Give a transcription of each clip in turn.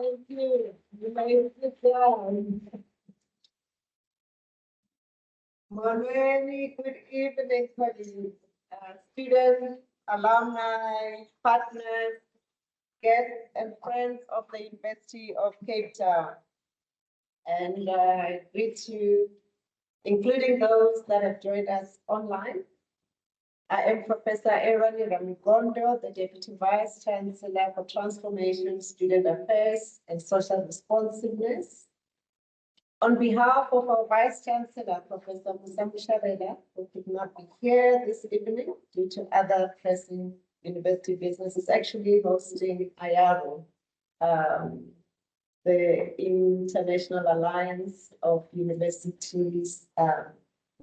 Thank you. You may sit down. Morning, good evening, colleagues, students, alumni, partners, guests, and friends of the University of Cape Town. And I greet you, including those that have joined us online. I am Professor Erani Ramugondo, the Deputy Vice Chancellor for Transformation, Student Affairs, and Social Responsiveness. On behalf of our Vice Chancellor, Professor Musamusharela, who could not be here this evening due to other pressing university business, is actually hosting IARO, the International Alliance of Universities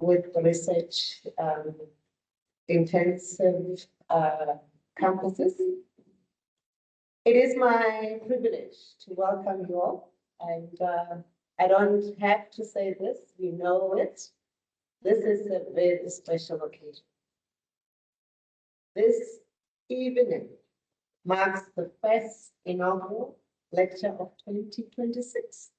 with Research Intensive campuses. It is my privilege to welcome you all, and I don't have to say this, we know it. This is a very special occasion. This evening marks the first inaugural lecture of 2026.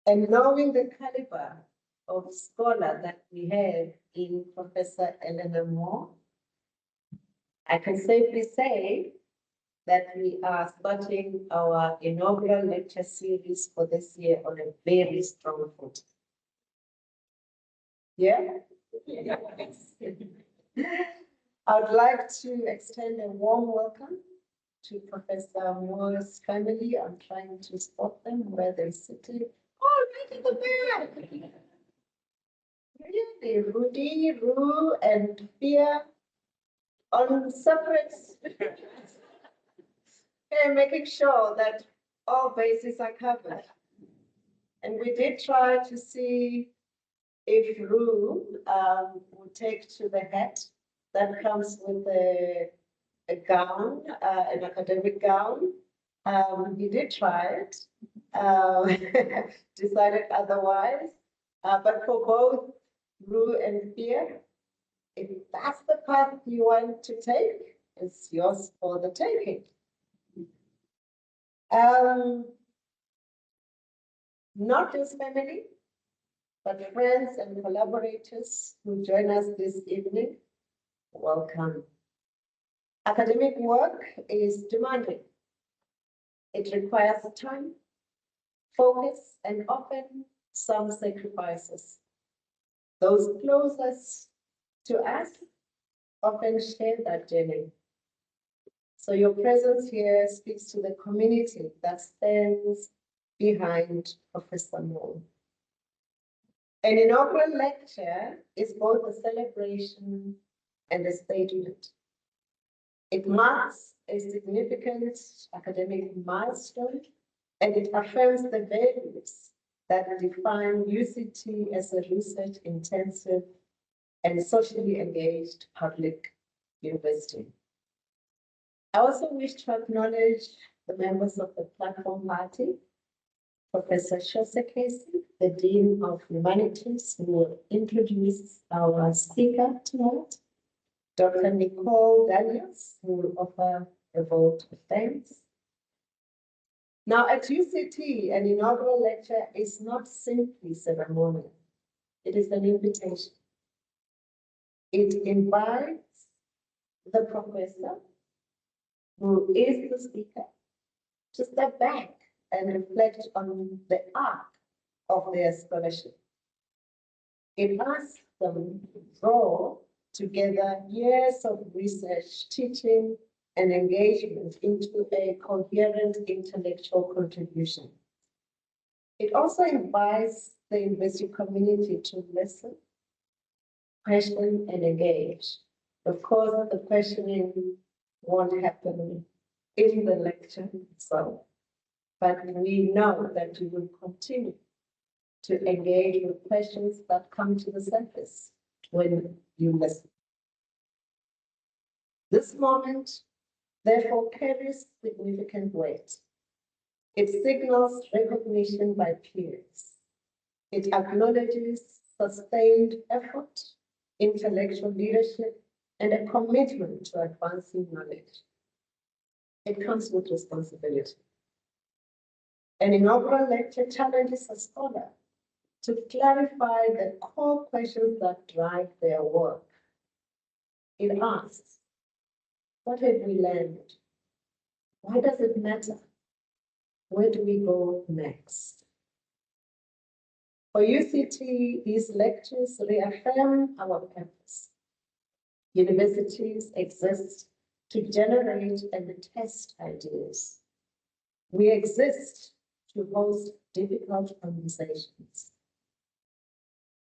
And knowing the caliber of scholar that we have in Professor Elena Moore, I can safely say that we are starting our inaugural lecture series for this year on a very strong foot. Yeah? I would like to extend a warm welcome to Professor Moore's family. I'm trying to spot them where they're sitting. Oh, right at the back! Really, Rudy, Rue, and Pia on separate, okay, making sure that all bases are covered. And we did try to see if Rue would take to the hat that comes with a gown, an academic gown. He did try it, decided otherwise. But for both Rue and Fear, if that's the path you want to take, it's yours for the taking. Not just family, but friends and collaborators who join us this evening, welcome. Academic work is demanding. It requires time, focus, and often some sacrifices. Those closest to us often share that journey. So your presence here speaks to the community that stands behind Professor Moore. An inaugural lecture is both a celebration and a statement. It marks a significant academic milestone, and it affirms the values that define UCT as a research-intensive and socially engaged public university. I also wish to acknowledge the members of the platform party, Professor Shosekesi, the Dean of Humanities, who will introduce our speaker tonight, Dr. Nicole Daniels, who will offer a vote of thanks. Now at UCT, an inaugural lecture is not simply ceremonial. It is an invitation. It invites the professor, who is the speaker, to step back and reflect on the arc of their scholarship. It asks them to draw together years of research, teaching, and engagement into a coherent intellectual contribution. It also invites the university community to listen, question, and engage. Of course, the questioning won't happen in the lecture itself, but we know that we will continue to engage with questions that come to the surface when you listen. This moment, therefore, carries significant weight. It signals recognition by peers. It acknowledges sustained effort, intellectual leadership, and a commitment to advancing knowledge. It comes with responsibility. An inaugural lecture challenges a scholar to clarify the core questions that drive their work. It asks, what have we learned? Why does it matter? Where do we go next? For UCT, these lectures reaffirm our purpose. Universities exist to generate and test ideas. We exist to host difficult conversations,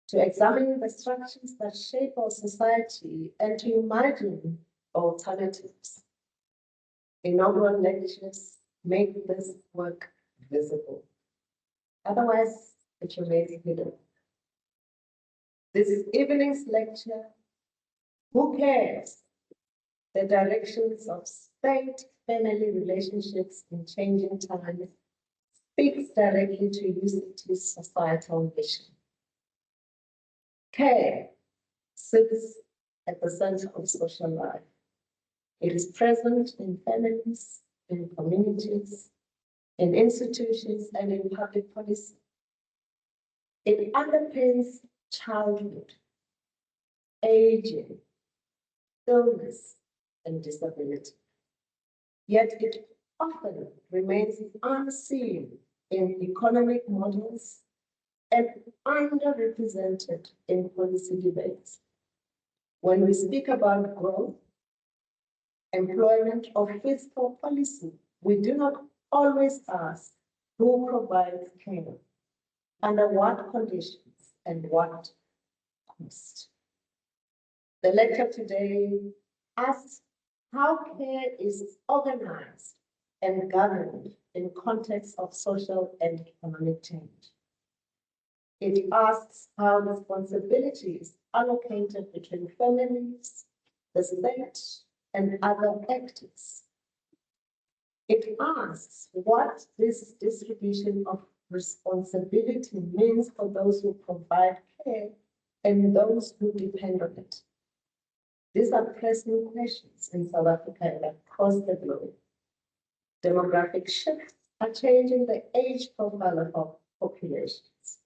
to examine the structures that shape our society, and to imagine alternatives. Inaugural lectures make this work visible. Otherwise, it remains hidden. This evening's lecture, Who Cares? The Directions of State-Family Relationships in Changing Times, speaks directly to UCT's societal mission. Care sits at the center of social life. It is present in families, in communities, in institutions, and in public policy. It underpins childhood, aging, illness, and disability. Yet it often remains unseen in economic models and underrepresented in policy debates. When we speak about growth, employment, or fiscal policy, we do not always ask who provides care, under what conditions, and what cost. The lecture today asks how care is organized and governed in context of social and economic change. It asks how responsibility is allocated between families, the state, and other actors. It asks what this distribution of responsibility means for those who provide care and those who depend on it. These are pressing questions in South Africa and across the globe. Demographic shifts are changing the age profile of our populations.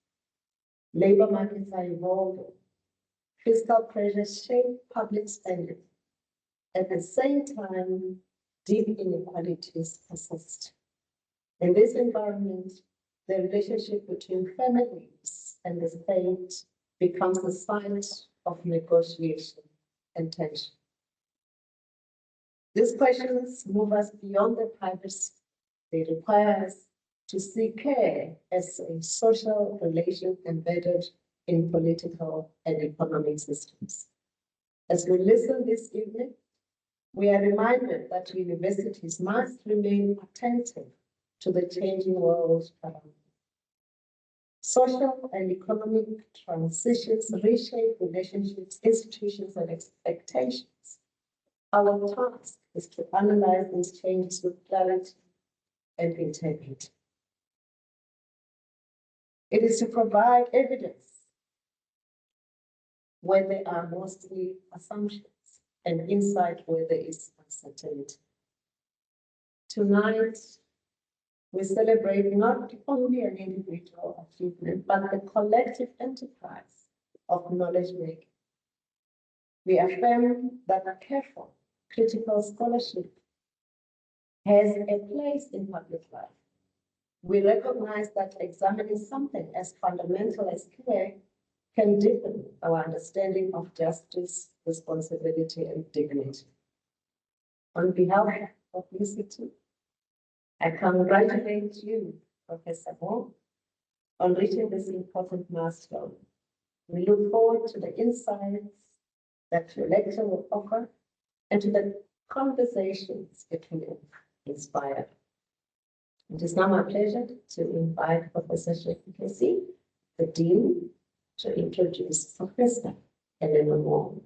Labor markets are evolving. Fiscal pressures shape public spending. At the same time, deep inequalities persist. In this environment, the relationship between families and the state becomes a site of negotiation and tension. These questions move us beyond the privacy. They require us to see care as a social relation embedded in political and economic systems. As we listen this evening, we are reminded that universities must remain attentive to the changing world around them. Social and economic transitions reshape relationships, institutions, and expectations. Our task is to analyze these changes with clarity and integrity. It is to provide evidence where there are mostly assumptions and insight where there is uncertainty. Tonight, we celebrate not only an individual achievement, but the collective enterprise of knowledge making. We affirm that a careful, critical scholarship has a place in public life. We recognize that examining something as fundamental as care can deepen our understanding of justice, responsibility, and dignity. On behalf of UCT, I congratulate you, Professor Moore, on reaching this important milestone. We look forward to the insights that your lecture will offer and to the conversations it will inspire. It is now my pleasure to invite Professor Shekasi, the Dean, to introduce Professor Elena Moore.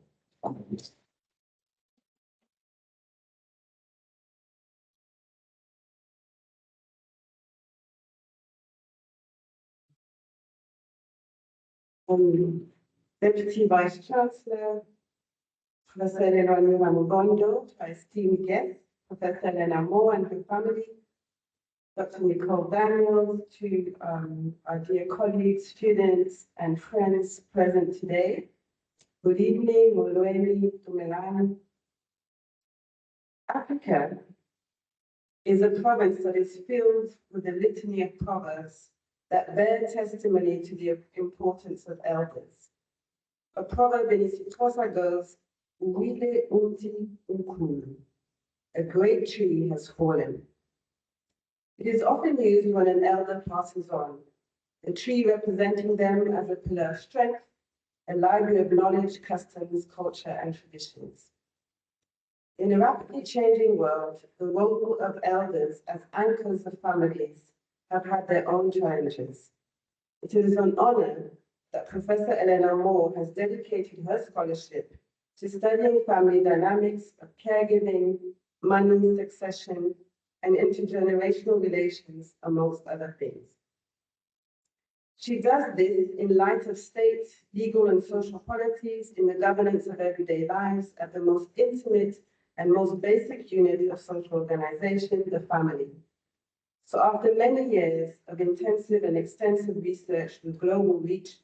Deputy Vice Chancellor, Professor Elena Moore, to our esteemed guests, Professor Elena Moore and her family, Dr. Nicole Daniels, to our dear colleagues, students, and friends present today. Good evening, Molweni, Tumelan. Africa is a province that is filled with a litany of proverbs that bear testimony to the importance of elders. A proverb in Isixhosa goes, "Uwile umti unkulu," a great tree has fallen. It is often used when an elder passes on, the tree representing them as a pillar of strength, a library of knowledge, customs, culture, and traditions. In a rapidly changing world, the role of elders as anchors of families have had their own challenges. It is an honor that Professor Elena Moore has dedicated her scholarship to studying family dynamics of caregiving, money, succession, and intergenerational relations, amongst other things. She does this in light of state, legal, and social policies in the governance of everyday lives at the most intimate and most basic unit of social organization, the family. So after many years of intensive and extensive research with global reach,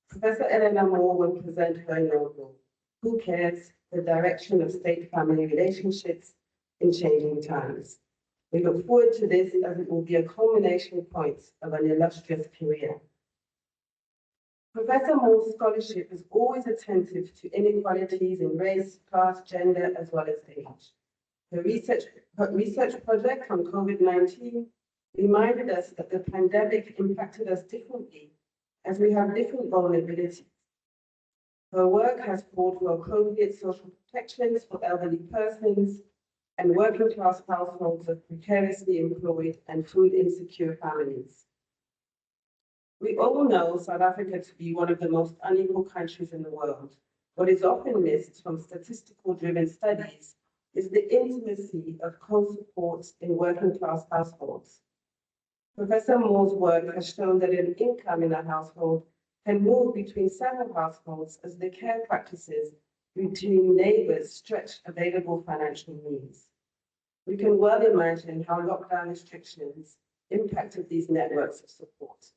Professor Elena Moore will present her inaugural, Who Cares? The Direction of State-Family Relationships in Changing Times. We look forward to this as it will be a culmination point of an illustrious career. Professor Moore's scholarship is always attentive to inequalities in race, class, gender, as well as age. Her research project on COVID-19 reminded us that the pandemic impacted us differently as we have different vulnerabilities. Her work has called for appropriate social protections for elderly persons and working class households of precariously employed and food insecure families. We all know South Africa to be one of the most unequal countries in the world. What is often missed from statistical-driven studies is the intimacy of co-support in working class households. Professor Moore's work has shown that an income in a household can move between several households as the care practices between neighbors stretch available financial means. We can well imagine how lockdown restrictions impacted these networks of support.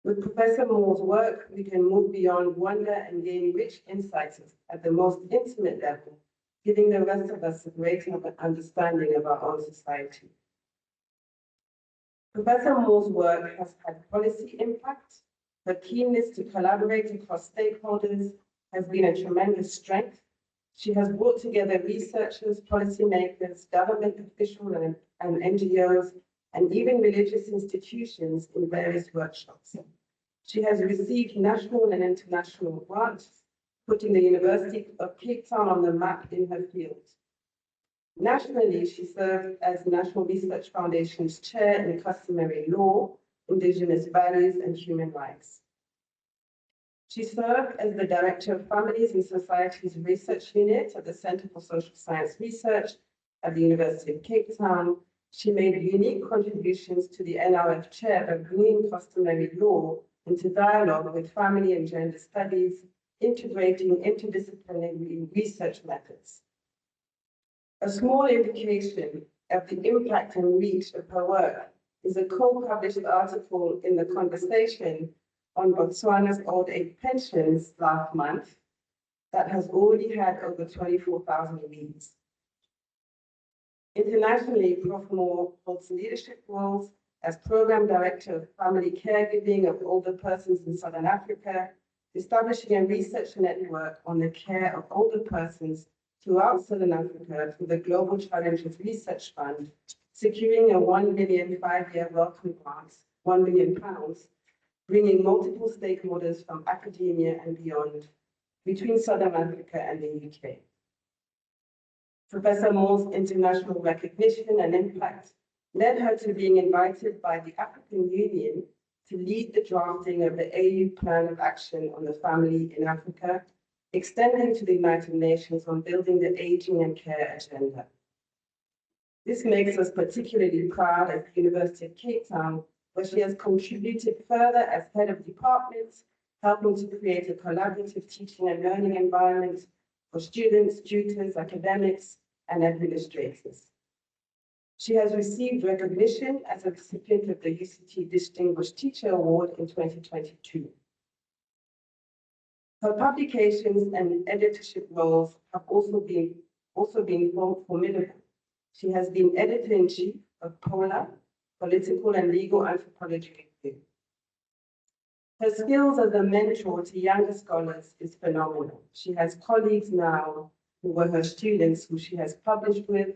With Professor Moore's work, we can move beyond wonder and gain rich insights at the most intimate level, giving the rest of us a greater understanding of our own society. Professor Moore's work has had policy impact. Her keenness to collaborate across stakeholders has been a tremendous strength. She has brought together researchers, policymakers, government officials, and NGOs, and even religious institutions in various workshops. She has received national and international grants, putting the University of Cape Town on the map in her field. Nationally, she served as National Research Foundation's chair in customary law, Indigenous values, and human rights. She served as the Director of Families and Societies Research Unit at the Center for Social Science Research at the University of Cape Town. She made unique contributions to the NRF chair of bringing customary law into dialogue with family and gender studies, integrating interdisciplinary research methods. A small indication of the impact and reach of her work is a co-published article in The Conversation on Botswana's old age pensions last month that has already had over 24,000 reads. Internationally, Prof. Moore holds leadership roles as Program Director of Family Caregiving of Older Persons in Southern Africa, establishing a research network on the care of older persons throughout Southern Africa through the Global Challenges Research Fund, securing a £1 billion 5-year welcome grant, £1 billion, bringing multiple stakeholders from academia and beyond between Southern Africa and the UK. Professor Moore's international recognition and impact led her to being invited by the African Union to lead the drafting of the AU Plan of Action on the Family in Africa, extending to the United Nations on building the aging and care agenda. This makes us particularly proud at the University of Cape Town, where she has contributed further as head of departments, helping to create a collaborative teaching and learning environment for students, tutors, academics, and administrators. She has received recognition as a recipient of the UCT Distinguished Teacher Award in 2022. Her publications and editorship roles have also been formidable. She has been editor-in-chief of Polar, Political and Legal Anthropology Review. Her skills as a mentor to younger scholars is phenomenal. She has colleagues now who were her students who she has published with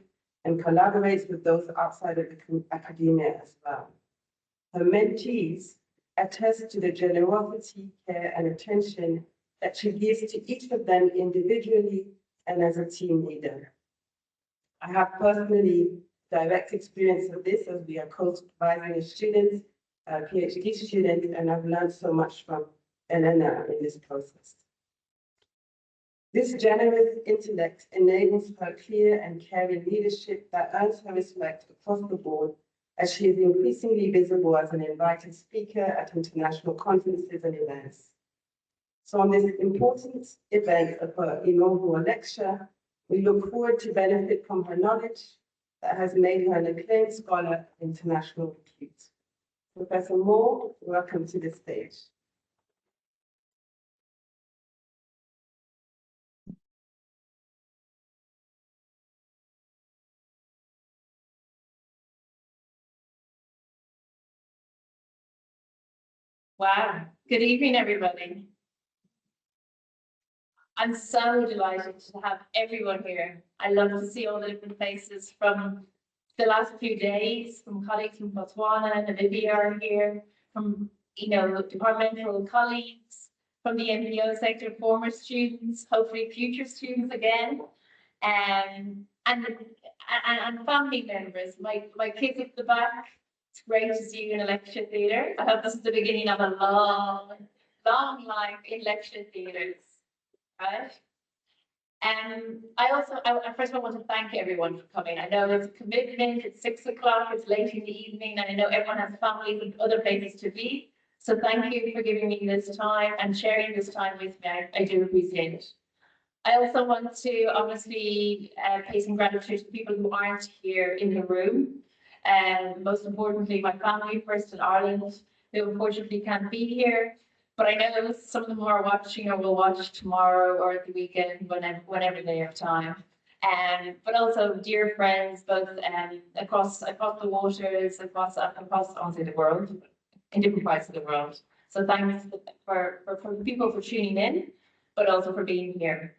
and collaborates with those outside of the academia as well. Her mentees attest to the generosity, care, and attention that she gives to each of them individually and as a team leader. I have personally direct experience of this as we are co-supervising a student, a PhD student, and I've learned so much from Elena in this process. This generous intellect enables her clear and caring leadership that earns her respect across the board as she is increasingly visible as an invited speaker at international conferences and events. So on this important event of her inaugural lecture, we look forward to benefit from her knowledge that has made her an acclaimed scholar of international repute. Professor Moore, welcome to the stage. Wow, good evening, everybody. I'm so delighted to have everyone here. I love to see all the different faces from the last few days, from colleagues from Botswana, Namibia are here, from departmental colleagues, from the NPO sector, former students, hopefully future students again, and family members. My kids at the back. It's great to see you in a lecture theatre. I hope this is the beginning of a long life in lecture theatres, right? I first of all want to thank everyone for coming. I know it's a commitment, it's 6 o'clock, it's late in the evening, and I know everyone has families and other places to be. So thank you for giving me this time and sharing this time with me. I do appreciate it. I also want to obviously pay some gratitude to people who aren't here in the room. And most importantly, my family first in Ireland, who unfortunately can't be here. But I know some of them who are watching or will watch tomorrow or at the weekend, whenever they have time. But also dear friends, both across the waters, across honestly the world, in different parts of the world. So thanks for people for tuning in, but also for being here.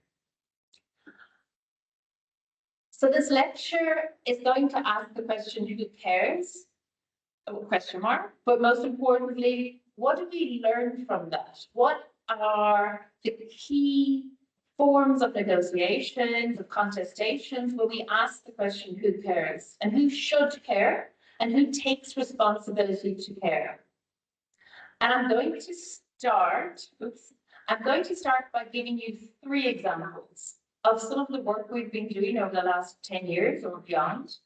So this lecture is going to ask the question, who cares? Question mark. But most importantly, what do we learn from that? What are the key forms of negotiations, of contestations, when we ask the question, who cares? And who should care? And who takes responsibility to care? And I'm going to start by giving you 3 examples of some of the work we've been doing over the last 10 years or beyond.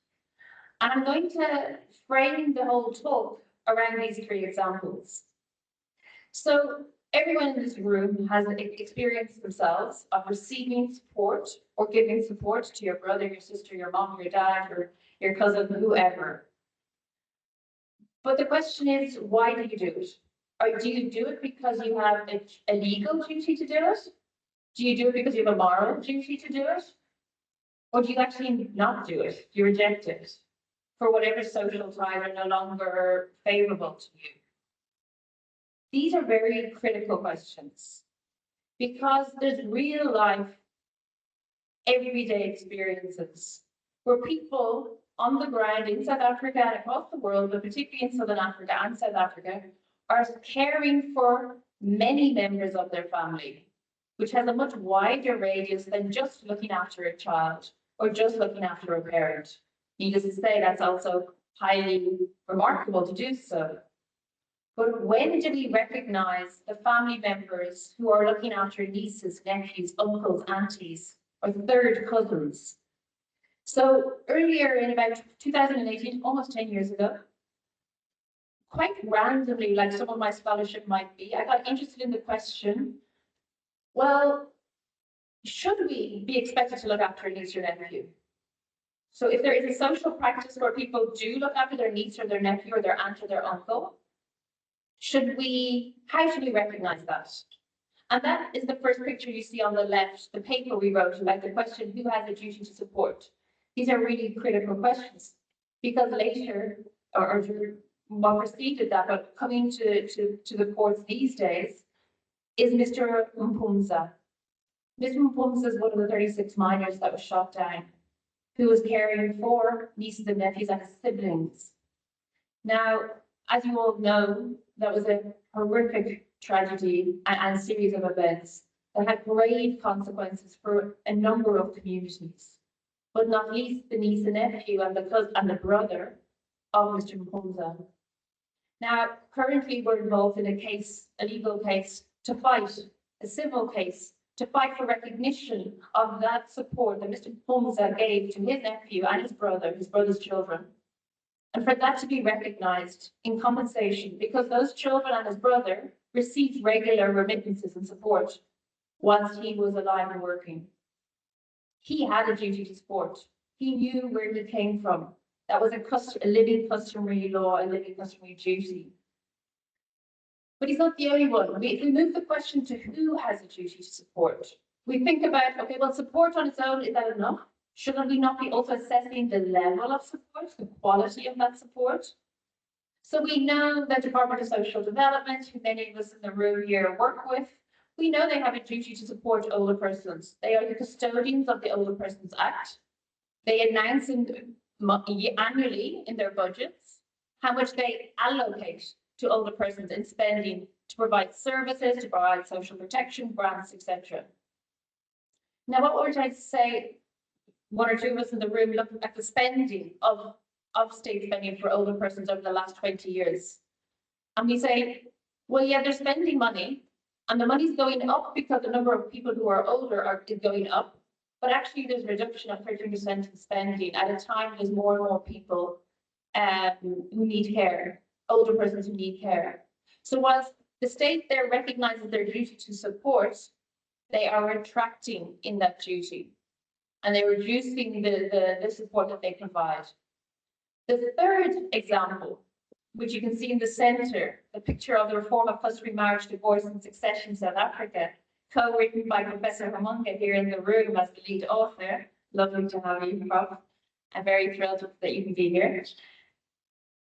And I'm going to frame the whole talk around these 3 examples. So everyone in this room has experienced themselves of receiving support or giving support to your brother, your sister, your mom, your dad, or your cousin, whoever. But the question is, why do you do it? Or do you do it because you have a legal duty to do it? Do you do it because you have a moral duty to do it? Or do you actually not do it? You reject it for whatever social ties are no longer favorable to you? These are very critical questions because there's real life, everyday experiences where people on the ground in South Africa and across the world, but particularly in Southern Africa and South Africa, are caring for many members of their family, which has a much wider radius than just looking after a child or just looking after a parent. Needless to say, that's also highly remarkable to do so. But when do we recognize the family members who are looking after nieces, nephews, uncles, aunties, or third cousins? So earlier in about 2018, almost 10 years ago, quite randomly, like some of my scholarship might be, I got interested in the question, well, should we be expected to look after a niece or nephew? So if there is a social practice where people do look after their niece or their nephew or their aunt or their uncle, how should we recognize that? And that is the first picture you see on the left, the paper we wrote about the question, who has a duty to support? These are really critical questions, because later, or what preceded that, but coming to the courts these days, is Mr. Mpumza. Mr. Mpumza is one of the 36 minors that was shot down, who was caring for nieces and nephews and his siblings. Now, as you all know, that was a horrific tragedy and series of events that had grave consequences for a number of communities, but not least the niece and nephew and the brother of Mr. Mpumza. Now, currently we're involved in a legal case to fight, a civil case, to fight for recognition of that support that Mr. Mpumza gave to his nephew and his brother's children. And for that to be recognized in compensation, because those children and his brother received regular remittances and support whilst he was alive and working. He had a duty to support. He knew where he came from. That was a living customary law, a living customary duty. But he's not the only one. If we move the question to who has a duty to support, we think about, okay, well, support on its own, is that enough? Should we not be also assessing the level of support, the quality of that support? So we know the Department of Social Development, who many of us in the room here work with, we know they have a duty to support older persons. They are the custodians of the Older Persons Act. They announce annually in their budgets how much they allocate to older persons in spending to provide services, to provide social protection, grants, etc. Now, what we're trying to say, one or two of us in the room look at the spending of state spending for older persons over the last 20 years. And we say, well, yeah, they're spending money, and the money's going up because the number of people who are older is going up. But actually, there's a reduction of 30% in spending at a time there's more and more people who need care, older persons who need care. So whilst the state there recognizes their duty to support, they are retracting in that duty, and they're reducing the support that they provide. The third example, which you can see in the center, the picture of the reform of customary marriage, divorce and succession in South Africa, co-written by Professor Hamunga here in the room as the lead author. Lovely to have you, Prof. I'm very thrilled that you can be here.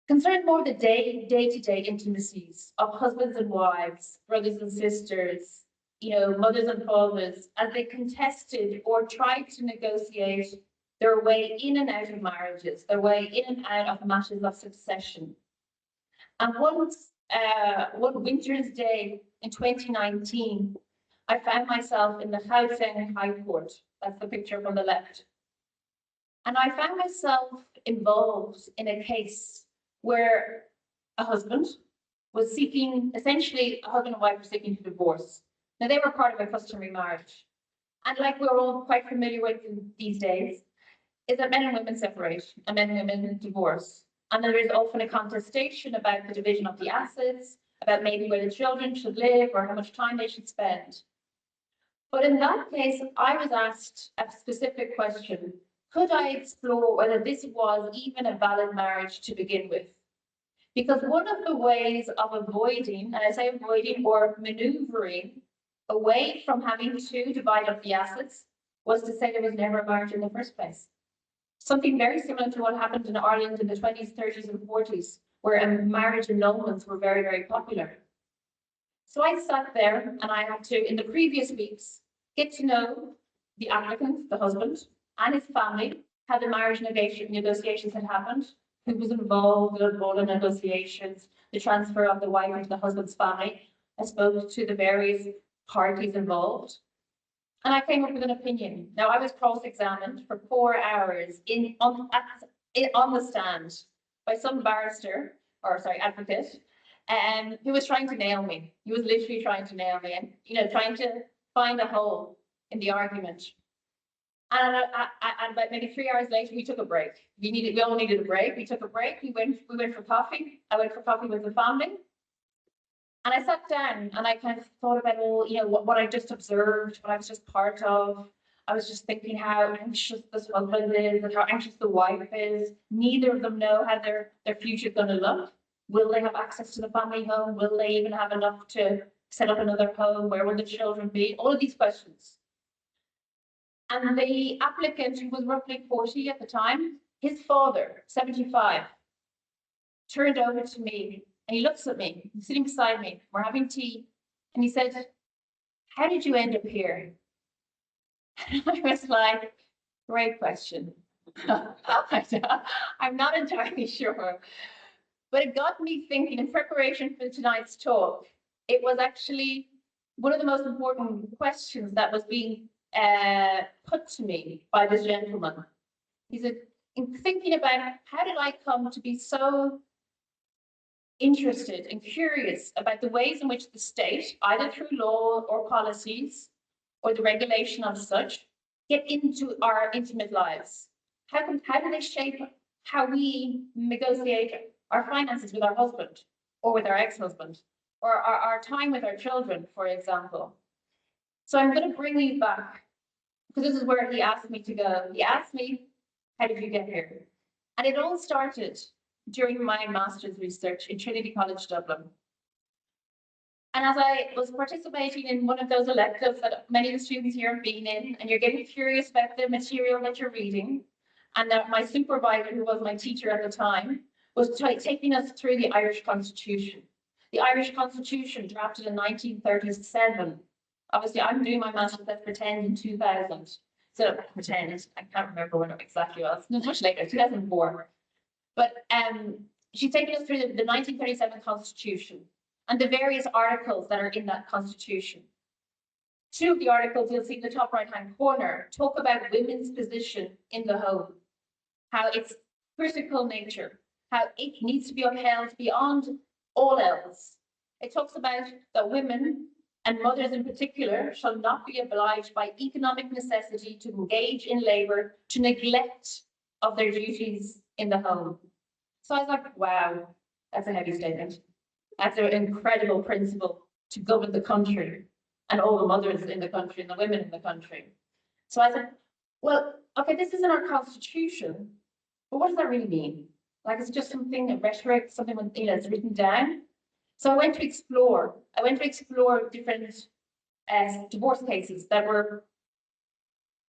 Concerned more the day-to-day intimacies of husbands and wives, brothers and sisters, mothers and fathers, as they contested or tried to negotiate their way in and out of marriages, their way in and out of matters of succession. And one winter's day in 2019, I found myself in the Gauteng High Court. That's the picture from the left. And I found myself involved in a case where a husband was seeking, essentially a husband and wife were seeking to divorce. Now, they were part of a customary marriage. And like we're all quite familiar with these days, is that men and women separate and men and women divorce. And there is often a contestation about the division of the assets, about maybe where the children should live or how much time they should spend. But in that case, I was asked a specific question. Could I explore whether this was even a valid marriage to begin with? Because one of the ways of avoiding, and I say avoiding or maneuvering away from having to divide up the assets, was to say there was never a marriage in the first place. Something very similar to what happened in Ireland in the 20s, 30s, and 40s, where marriage annulments were very, very popular. So I sat there and I had to, in the previous weeks, get to know the applicant, the husband, and his family, how the marriage negotiations had happened, who was involved in all the negotiations, the transfer of the wife into the husband's family. I spoke to the various parties involved, and I came up with an opinion. Now, I was cross-examined for 4 hours on the stand by some barrister, advocate, who was trying to nail me. He was literally trying to nail me and, trying to find a hole in the argument. And about maybe 3 hours later, we took a break. We all needed a break. We took a break. We went for coffee. I went for coffee with the family. And I sat down and I kind of thought about all, what I just observed, what I was just part of. I was just thinking how anxious this husband is and how anxious the wife is. Neither of them know how their future is going to look. Will they have access to the family home? Will they even have enough to set up another home? Where will the children be? All of these questions. And the applicant, who was roughly 40 at the time, his father, 75, turned over to me and he looks at me, he's sitting beside me, we're having tea, and he said, "How did you end up here?" And I was like, "Great question." I'm not entirely sure, but it got me thinking in preparation for tonight's talk. It was actually one of the most important questions that was being put to me by this gentleman. He said, in thinking about how did I come to be so interested and curious about the ways in which the state, either through law or policies or the regulation of such, get into our intimate lives. How do they shape how we negotiate our finances with our husband or with our ex-husband, or our time with our children, for example? So I'm going to bring you back, because this is where he asked me to go. He asked me, "How did you get here?" And it all started during my master's research in Trinity College Dublin. And as I was participating in one of those electives that many of the students here have been in, and you're getting curious about the material that you're reading, and that my supervisor, who was my teacher at the time, was taking us through the Irish Constitution. The Irish Constitution, drafted in 1937. Obviously, I'm doing my master's, let's pretend, in 2000. So pretend, I can't remember when it exactly was. It was much later, 2004. But she's taken us through the 1937 Constitution and the various articles that are in that Constitution. Two of the articles you'll see in the top right-hand corner talk about women's position in the home, how it's critical nature, how it needs to be upheld beyond all else. It talks about that women, and mothers in particular, shall not be obliged by economic necessity to engage in labour to neglect of their duties in the home. So I was like, wow, that's a heavy statement. That's an incredible principle to govern the country and all the mothers in the country and the women in the country. So I said, well, okay, this is in our constitution, but what does that really mean? Like, it's just something, a rhetoric, something that's written down. So I went to explore. Different divorce cases that were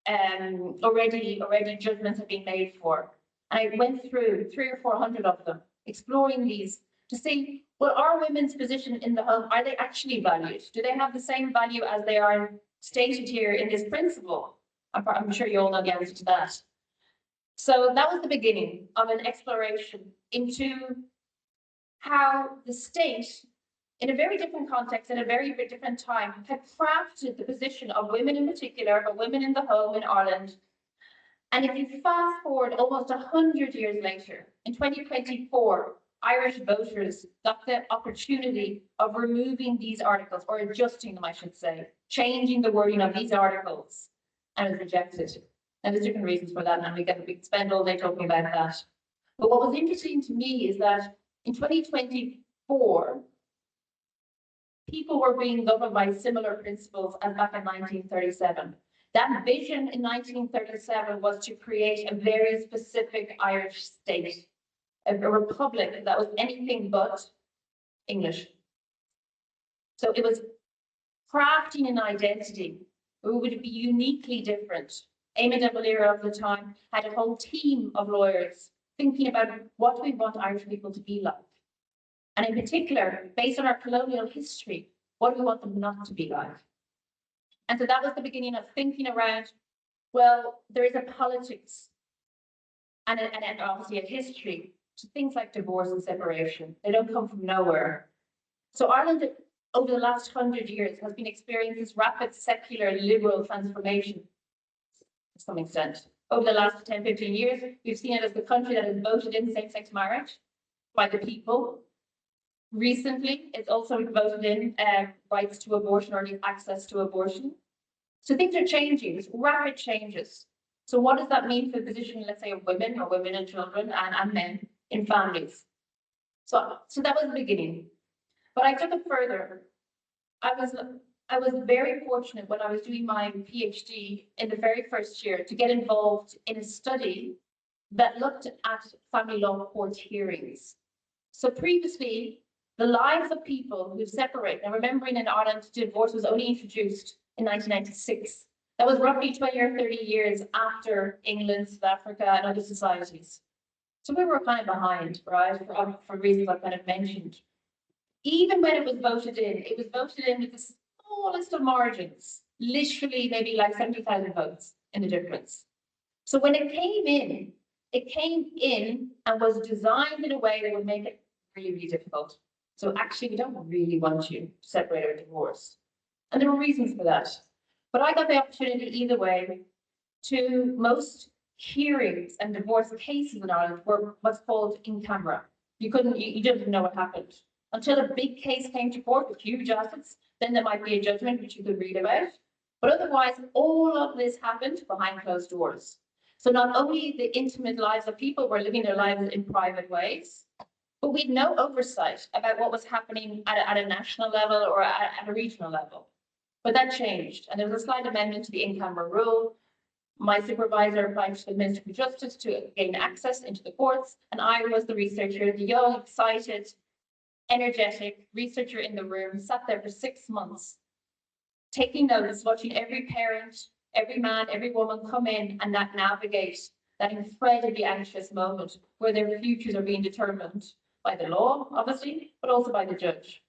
already judgments have been made for. And I went through 300 or 400 of them, exploring these to see, well, are women's position in the home, are they actually valued? Do they have the same value as they are stated here in this principle? I'm sure you all know the answer to that. So that was the beginning of an exploration into how the state, in a very different context, in a very different time, had crafted the position of women in particular, but women in the home in Ireland. And if you fast forward almost 100 years later, in 2024, Irish voters got the opportunity of removing these articles, or adjusting them, I should say, changing the wording of these articles, and it was rejected. And there's different reasons for that, and we could spend all day talking about that. But what was interesting to me is that in 2024, people were being governed by similar principles as back in 1937. That vision in 1937 was to create a very specific Irish state, a republic that was anything but English. So it was crafting an identity where we would be uniquely different. Amy de Valera of the time had a whole team of lawyers thinking about what do we want Irish people to be like. And in particular, based on our colonial history, what do we want them not to be like? And so that was the beginning of thinking around, well, there is a politics and obviously a history to things like divorce and separation. They don't come from nowhere. So Ireland, over the last 100 years, has been experiencing this rapid secular liberal transformation to some extent. Over the last 10, 15 years, we've seen it as the country that has voted in same-sex marriage by the people. Recently, it's also voted in rights to abortion, or access to abortion. So things are changing, there's rapid changes. So what does that mean for the position, let's say, of women, or women and children and men in families? So that was the beginning. But I took it further. I was very fortunate when I was doing my PhD in the very first year to get involved in a study that looked at family law court hearings. So previously, the lives of people who separate, now remembering in Ireland, divorce was only introduced in 1996. That was roughly 20 or 30 years after England, South Africa, and other societies. So we were kind of behind, right, for reasons I've kind of mentioned. Even when it was voted in with the smallest of margins, literally maybe like 70,000 votes in the difference. So when it came in and was designed in a way that would make it really, really difficult. So actually, we don't really want you to separate or divorce. And there were reasons for that. But I got the opportunity either way to most hearings and divorce cases in Ireland were what's called in camera. You didn't know what happened. Until a big case came to court with huge assets, then there might be a judgment which you could read about. But otherwise, all of this happened behind closed doors. So not only the intimate lives of people were living their lives in private ways, but we had no oversight about what was happening at a national level or at a regional level. But that changed, and there was a slight amendment to the in-camera rule. My supervisor applied to the Minister for Justice to gain access into the courts, and I was the researcher, the young, excited, energetic researcher in the room, sat there for 6 months, taking notes, watching every parent, every man, every woman come in and navigate that incredibly anxious moment where their futures are being determined by the law, obviously, but also by the judge.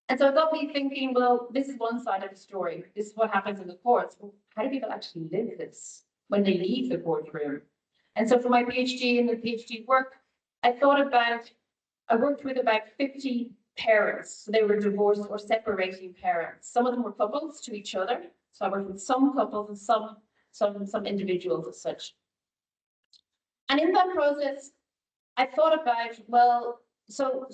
And so it got me thinking, well, this is one side of the story. This is what happens in the courts. Well, how do people actually live this when they leave the courtroom? And so for my PhD and the PhD work, I worked with about 50 parents. So they were divorced or separating parents. Some of them were couples to each other. So I worked with some couples and some individuals as such. And in that process, I thought about, well, so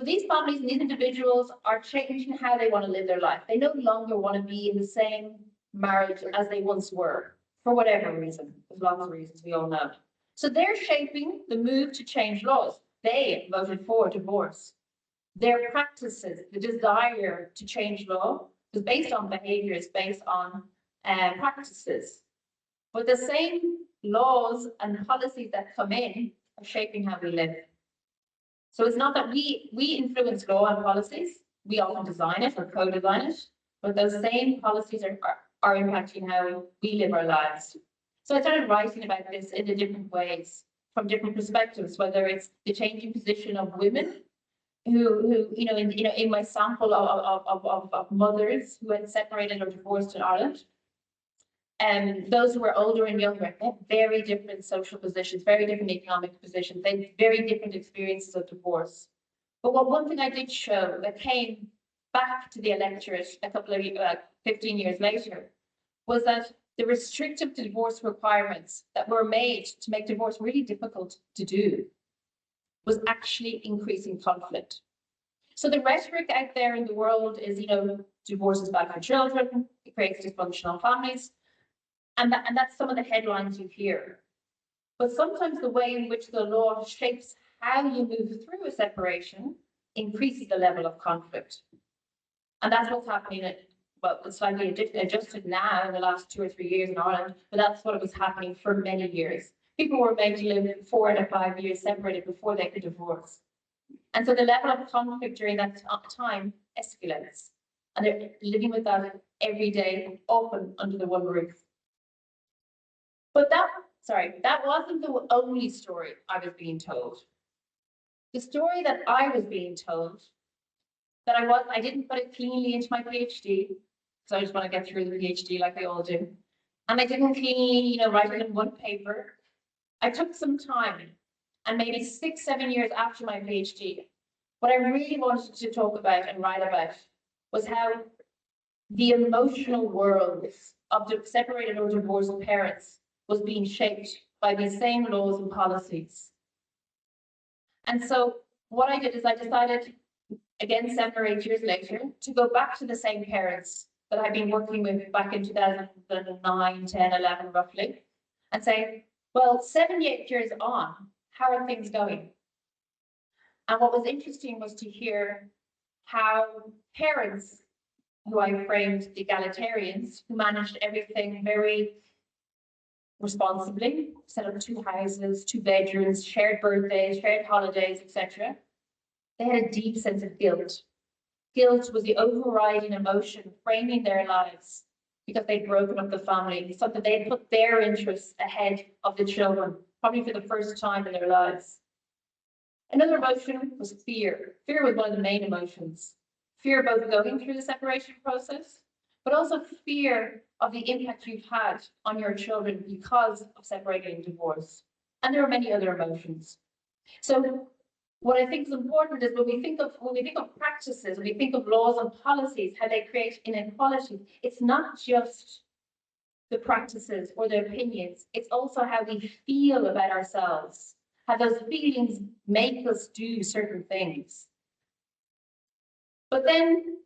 these families and these individuals are changing how they want to live their life. They no longer want to be in the same marriage as they once were, for whatever reason. There's lots of reasons, we all know. So they're shaping the move to change laws. They voted for divorce. Their practices, the desire to change law, was based on behaviors, based on practices. But the same laws and policies that come in are shaping how we live. So it's not that we influence law and policies, we often design it or co-design it, but those same policies are impacting how we live our lives. So I started writing about this in the different ways, from different perspectives, whether it's the changing position of women, who in my sample of mothers who had separated or divorced in Ireland, and those who were older and younger had very different social positions, very different economic positions, they had very different experiences of divorce. But one thing I did show that came back to the electorate a couple of 15 years later was that the restrictive divorce requirements that were made to make divorce really difficult to do was actually increasing conflict. So the rhetoric out there in the world is, divorce is bad for children, it creates dysfunctional families. And that's some of the headlines you hear. But sometimes the way in which the law shapes how you move through a separation increases the level of conflict. And that's what's happening it's slightly adjusted now in the last 2 or 3 years in Ireland, but that's what was happening for many years. People were made to live 4 to 5 years separated before they could divorce. And so the level of conflict during that time escalates. And they're living with that every day, often under the one roof. But that wasn't the only story I was being told. The story that I was being told, that I didn't put it cleanly into my PhD, because I just want to get through the PhD like we all do. And I didn't cleanly, write it in one paper. I took some time, and maybe 6, 7 years after my PhD, what I really wanted to talk about and write about was how the emotional worlds of the separated or divorced parents was being shaped by these same laws and policies. And so what I did is I decided, again, 7 or 8 years later, to go back to the same parents that I'd been working with back in 2009, 10, 11, roughly, and say, well, 7, 8 years on, how are things going? And what was interesting was to hear how parents, who I framed the egalitarians, who managed everything very responsibly, set up 2 houses, 2 bedrooms, shared birthdays, shared holidays, etc. They had a deep sense of guilt. Guilt was the overriding emotion framing their lives because they'd broken up the family, so that they had put their interests ahead of the children, probably for the first time in their lives. Another emotion was fear. Fear was one of the main emotions. Fear both going through the separation process, but also fear of the impact you've had on your children because of separating and divorce. And there are many other emotions. So what I think is important is when we think of practices, when we think of laws and policies, how they create inequality, it's not just the practices or the opinions, it's also how we feel about ourselves, how those feelings make us do certain things. But then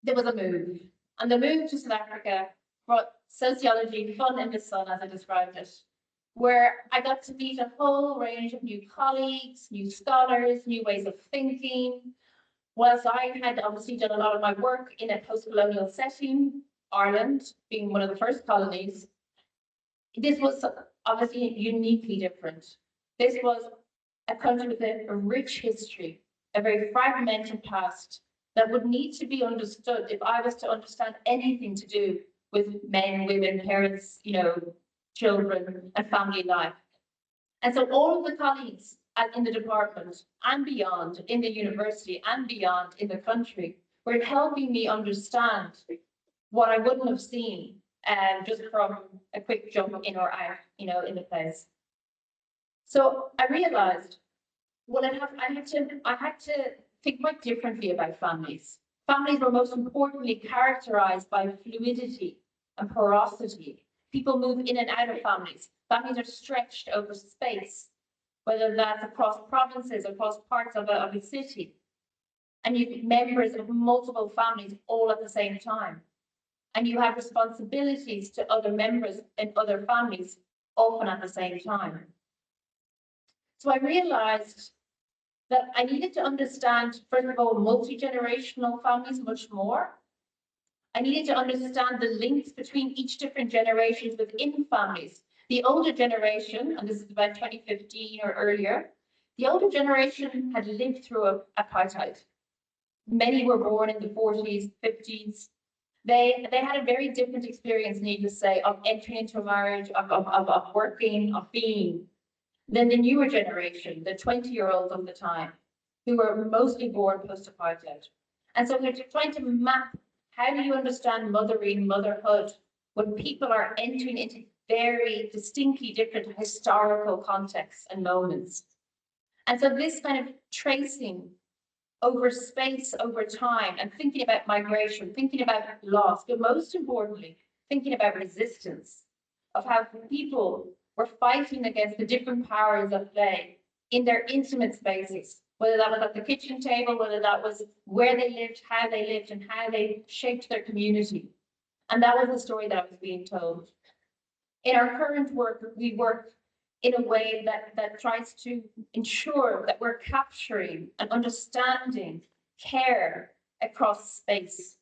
there was a move, and the move to South Africa brought sociology, fun in the sun, as I described it, where I got to meet a whole range of new colleagues, new scholars, new ways of thinking. Whilst I had obviously done a lot of my work in a post-colonial setting, Ireland being one of the first colonies, this was obviously uniquely different. This was a country with a rich history, a very fragmented past that would need to be understood if I was to understand anything to do with men, women, parents, children and family life. And so all of the colleagues in the department and beyond, in the university and beyond in the country, were helping me understand what I wouldn't have seen just from a quick jump in or out, in the place. So I realized, well, I had to think quite differently about families. Families were most importantly characterized by fluidity and porosity. People move in and out of families. Families are stretched over space, whether that's across provinces, across parts of a city. And you have members of multiple families all at the same time. And you have responsibilities to other members and other families often at the same time. So I realized that I needed to understand, first of all, multi-generational families much more. I needed to understand the links between each different generations within families. The older generation, and this is about 2015 or earlier, the older generation had lived through apartheid. Many were born in the 40s, 50s. They had a very different experience, needless to say, of entering into a marriage, of working, of being, than the newer generation, the 20-year-olds of the time, who were mostly born post-apartheid. And so we're trying to map, how do you understand mothering, motherhood, when people are entering into very distinctly different historical contexts and moments. And so this kind of tracing over space, over time, and thinking about migration, thinking about loss, but most importantly, thinking about resistance, of how people were fighting against the different powers at play in their intimate spaces, whether that was at the kitchen table, whether that was where they lived, and how they shaped their community. And that was the story that I was being told. In our current work, we work in a way that tries to ensure that we're capturing and understanding care across space.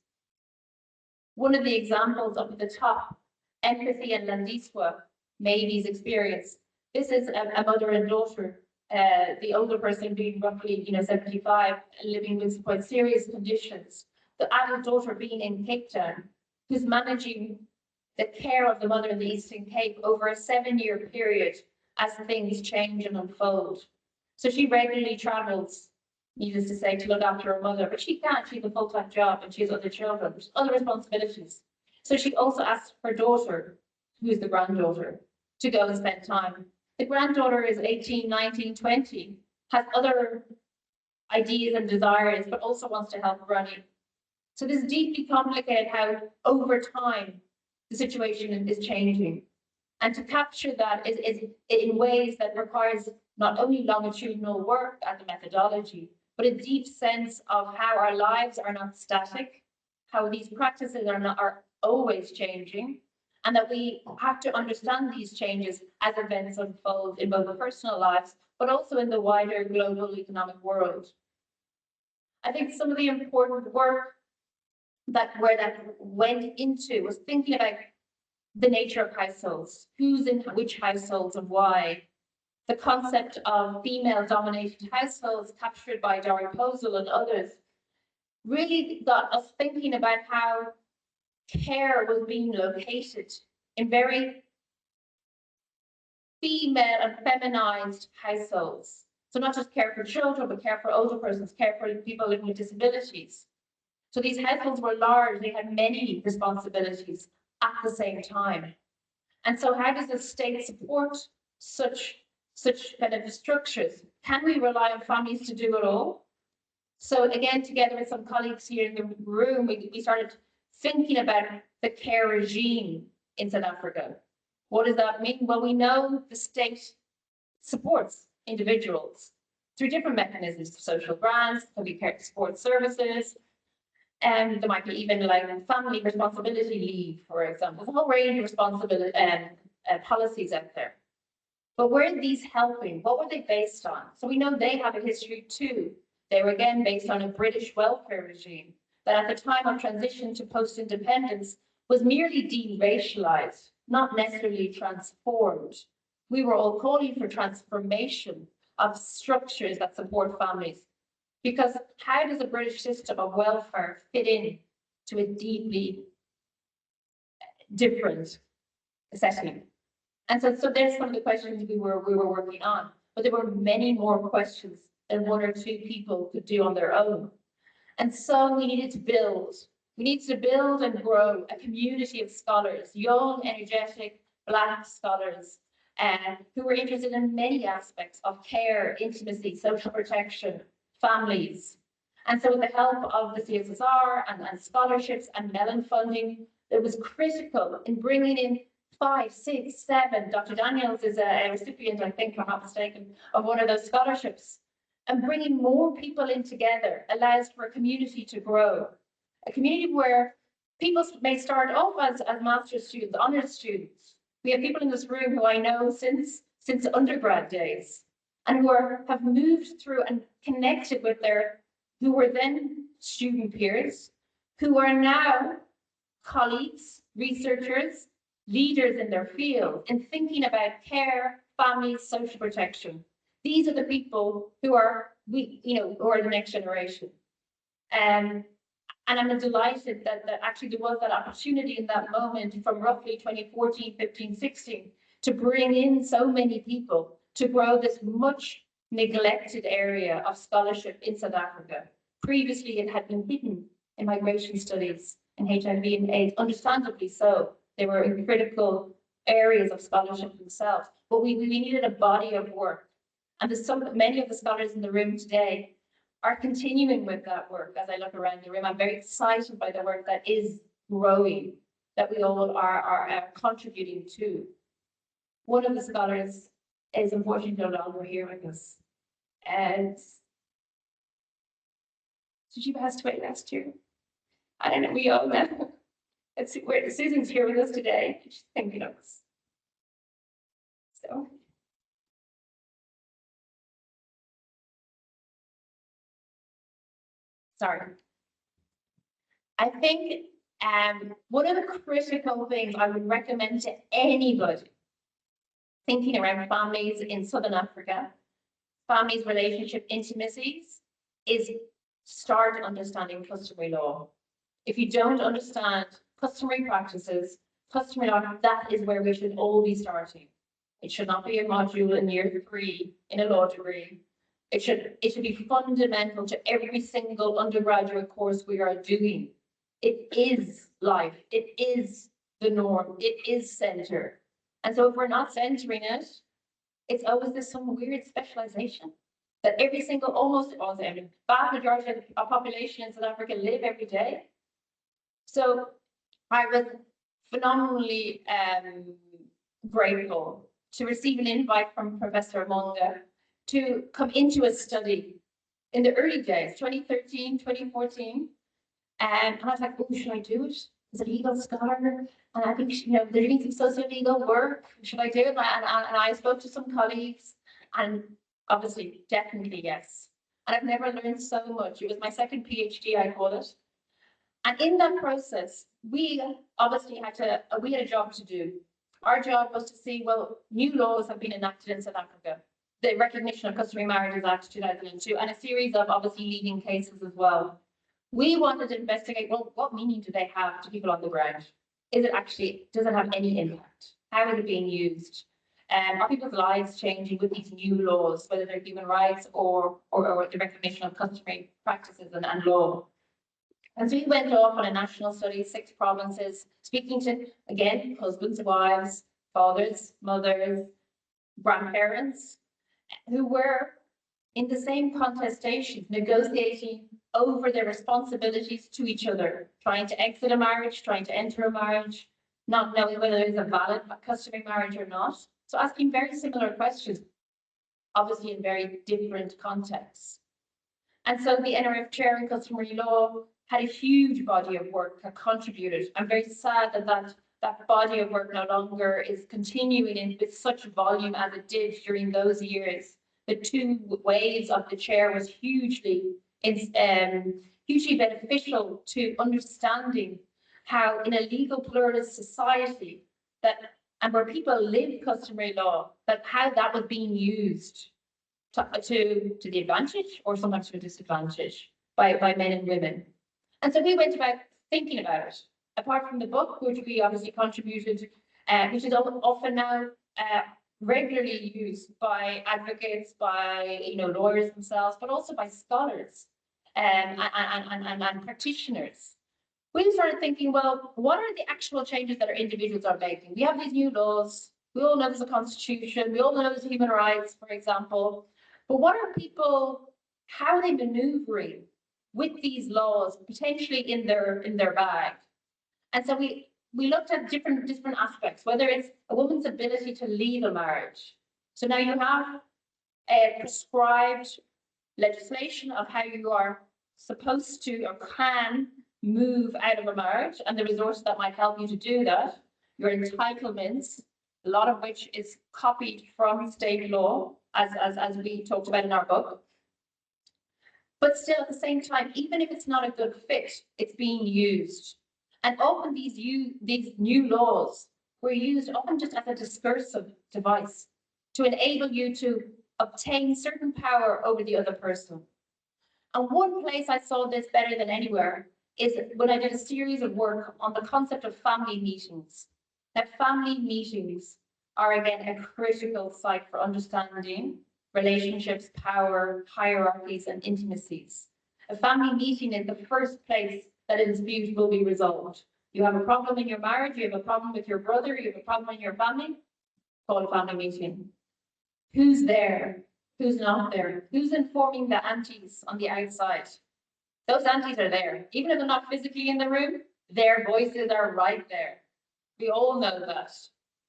One of the examples up at the top, empathy and Landiswa, Maybe's experience. This is a mother and daughter, the older person being roughly 75, living with quite serious conditions. The adult daughter being in Cape Town, who's managing the care of the mother in the Eastern Cape over a 7-year period as things change and unfold. So she regularly travels, needless to say, to look after her mother, but she can't. She has a full-time job and she has other children, other responsibilities. So she also asks her daughter, who's the granddaughter, to go and spend time. The granddaughter is 18, 19, 20, has other ideas and desires, but also wants to help running. So this is deeply complicated how over time the situation is changing. And to capture that is in ways that requires not only longitudinal work as a methodology, but a deep sense of how our lives are not static, how these practices are always changing, and that we have to understand these changes as events unfold in both the personal lives, but also in the wider global economic world. I think some of the important work that went into was thinking about the nature of households, who's in which households and why. The concept of female-dominated households captured by Dori Posel and others really got us thinking about how care was being located in very female and feminized households. So not just care for children, but care for older persons, care for people living with disabilities. So these households were large, they had many responsibilities at the same time. And so how does the state support such kind of structures? Can we rely on families to do it all? So again, together with some colleagues here in the room, we started thinking about the care regime in South Africa. What does that mean? Well, we know the state supports individuals through different mechanisms, social grants, could be care support services, and there might be even like family responsibility leave, for example. There's a whole range of responsibility policies out there. But were these helping? What were they based on? So we know they have a history too. They were again based on a British welfare regime that at the time of transition to post-independence was merely de-racialized, not necessarily transformed. We were all calling for transformation of structures that support families. Because how does a British system of welfare fit in to a deeply different setting? And so there's some of the questions we were working on, but there were many more questions than one or two people could do on their own. And so we needed to build. We needed to build and grow a community of scholars, young, energetic, Black scholars, who were interested in many aspects of care, intimacy, social protection, families. And so with the help of the CSSR and scholarships and Mellon funding, it was critical in bringing in 5, 6, 7. Dr. Daniels is a recipient, I think, if I'm not mistaken, of one of those scholarships. And bringing more people in together allows for a community to grow. A community where people may start off as master's students, honours students. We have people in this room who I know since undergrad days and who have moved through and connected with who were then student peers, who are now colleagues, researchers, leaders in their field in thinking about care, families, social protection. These are the people who are who are the next generation. And I'm delighted that actually there was that opportunity in that moment from roughly 2014, 15, 16 to bring in so many people to grow this much neglected area of scholarship in South Africa. Previously, it had been hidden in migration studies and HIV and AIDS, understandably so. They were in critical areas of scholarship themselves, but we needed a body of work. And many of the scholars in the room today are continuing with that work. As I look around the room, I'm very excited by the work that is growing, that we all are contributing to. One of the scholars is unfortunately no longer here with us. And did she pass away last year? I don't know, we all know. Let's see where Susan's here with us today. She's thinking of us. So. Sorry. I think one of the critical things I would recommend to anybody thinking around families in Southern Africa, families, relationship, intimacies, is start understanding customary law. If you don't understand customary practices, customary law, that is where we should all be starting. It should not be a module in year 3 in a law degree. It should be fundamental to every single undergraduate course we are doing. It is life. It is the norm. It is center. And so if we're not centering it, it's always this some weird specialization that every single, almost all the vast majority of the population in South Africa live every day. So I was phenomenally grateful to receive an invite from Professor Monga to come into a study in the early days, 2013, 2014. And I was like, oh, should I do it? As a legal scholar, and I think, they're doing some socio-legal work. Should I do it? And I spoke to some colleagues, and obviously, definitely yes. And I've never learned so much. It was my second PhD, I call it. And in that process, we obviously we had a job to do. Our job was to see, well, new laws have been enacted in South Africa. The Recognition of Customary Marriages Act 2002, and a series of obviously leading cases as well. We wanted to investigate, well, what meaning do they have to people on the ground? Does it have any impact? How is it being used? Are people's lives changing with these new laws, whether they're human rights or the recognition of customary practices and law? And so we went off on a national study, 6 provinces, speaking to, again, husbands, wives, fathers, mothers, grandparents, who were in the same contestation, negotiating over their responsibilities to each other, trying to exit a marriage, trying to enter a marriage, not knowing whether it's a valid customary marriage or not. So asking very similar questions, obviously in very different contexts. And so the NRF chair in customary law had a huge body of work that contributed. I'm very sad that that body of work no longer is continuing with such volume as it did during those years. The 2 waves of the chair was hugely beneficial to understanding how in a legal pluralist society and where people live customary law, how that was being used to the advantage or sometimes to a disadvantage by men and women. And so we went about thinking about it. Apart from the book, which we obviously contributed, which is often now regularly used by advocates, by lawyers themselves, but also by scholars and practitioners. We started thinking, well, what are the actual changes that our individuals are making? We have these new laws. We all know there's a constitution. We all know there's human rights, for example. But what are people? How are they maneuvering with these laws potentially in their bag? And so we looked at different aspects, whether it's a woman's ability to leave a marriage. So now you have a prescribed legislation of how you are supposed to or can move out of a marriage and the resources that might help you to do that. Your entitlements, a lot of which is copied from state law, as we talked about in our book. But still, at the same time, even if it's not a good fit, it's being used. And often these new laws were used often just as a discursive device to enable you to obtain certain power over the other person. And one place I saw this better than anywhere is when I did a series of work on the concept of family meetings. Now, family meetings are, again, a critical site for understanding relationships, power, hierarchies, and intimacies. A family meeting is the first place that a dispute will be resolved. You have a problem in your marriage, you have a problem with your brother, you have a problem in your family, call a family meeting. Who's there? Who's not there? Who's informing the aunties on the outside? Those aunties are there. Even if they're not physically in the room, their voices are right there. We all know that.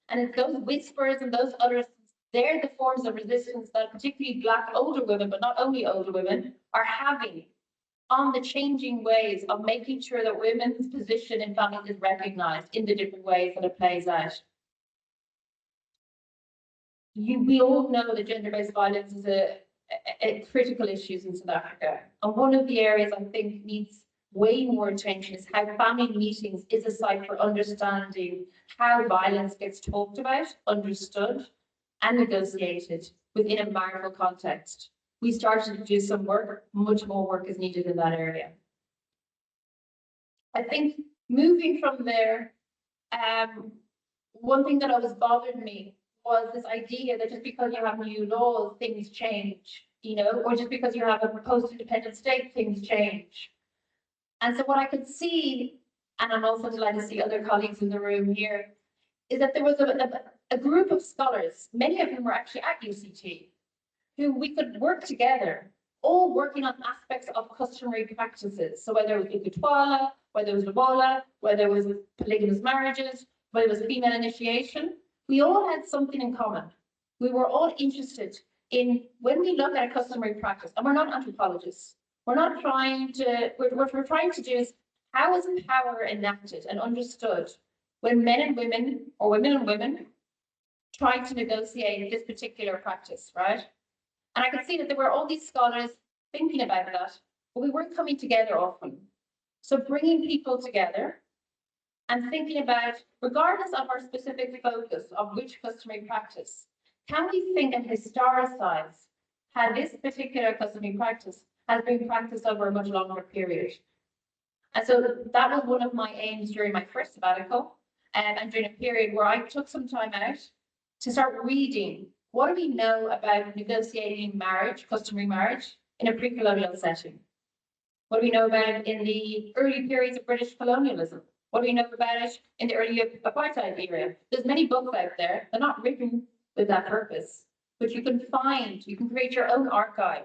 And it's those whispers and those others, they're the forms of resistance that particularly Black older women, but not only older women, are having on the changing ways of making sure that women's position in families is recognized in the different ways that it plays out. We all know that gender-based violence is a critical issue in South Africa. And one of the areas I think needs way more attention is how family meetings is a site for understanding how violence gets talked about, understood, and negotiated within a marital context. We started to do some work, much more work is needed in that area. I think moving from there, one thing that always bothered me was this idea that just because you have new laws, things change, or just because you have a post-independent state, things change. And so what I could see, and I'm also delighted to see other colleagues in the room here, is that there was a group of scholars, many of whom were actually at UCT, who we could work together, all working on aspects of customary practices. So whether it was Ikutwala, whether it was Lobola, whether it was polygamous marriages, whether it was female initiation, we all had something in common. We were all interested in, when we look at a customary practice, and we're not anthropologists, we're not trying to, what we're trying to do is, how is power enacted and understood when men and women, or women and women, try to negotiate this particular practice, right? And I could see that there were all these scholars thinking about that, but we weren't coming together often. So bringing people together and thinking about, regardless of our specific focus of which customary practice, can we think and historicize how this particular customary practice has been practiced over a much longer period? And so that was one of my aims during my first sabbatical, and during a period where I took some time out to start reading, what do we know about negotiating marriage, customary marriage, in a pre-colonial setting? What do we know about it in the early periods of British colonialism? What do we know about it in the early apartheid era? There's many books out there. They're not written with that purpose, but you can create your own archive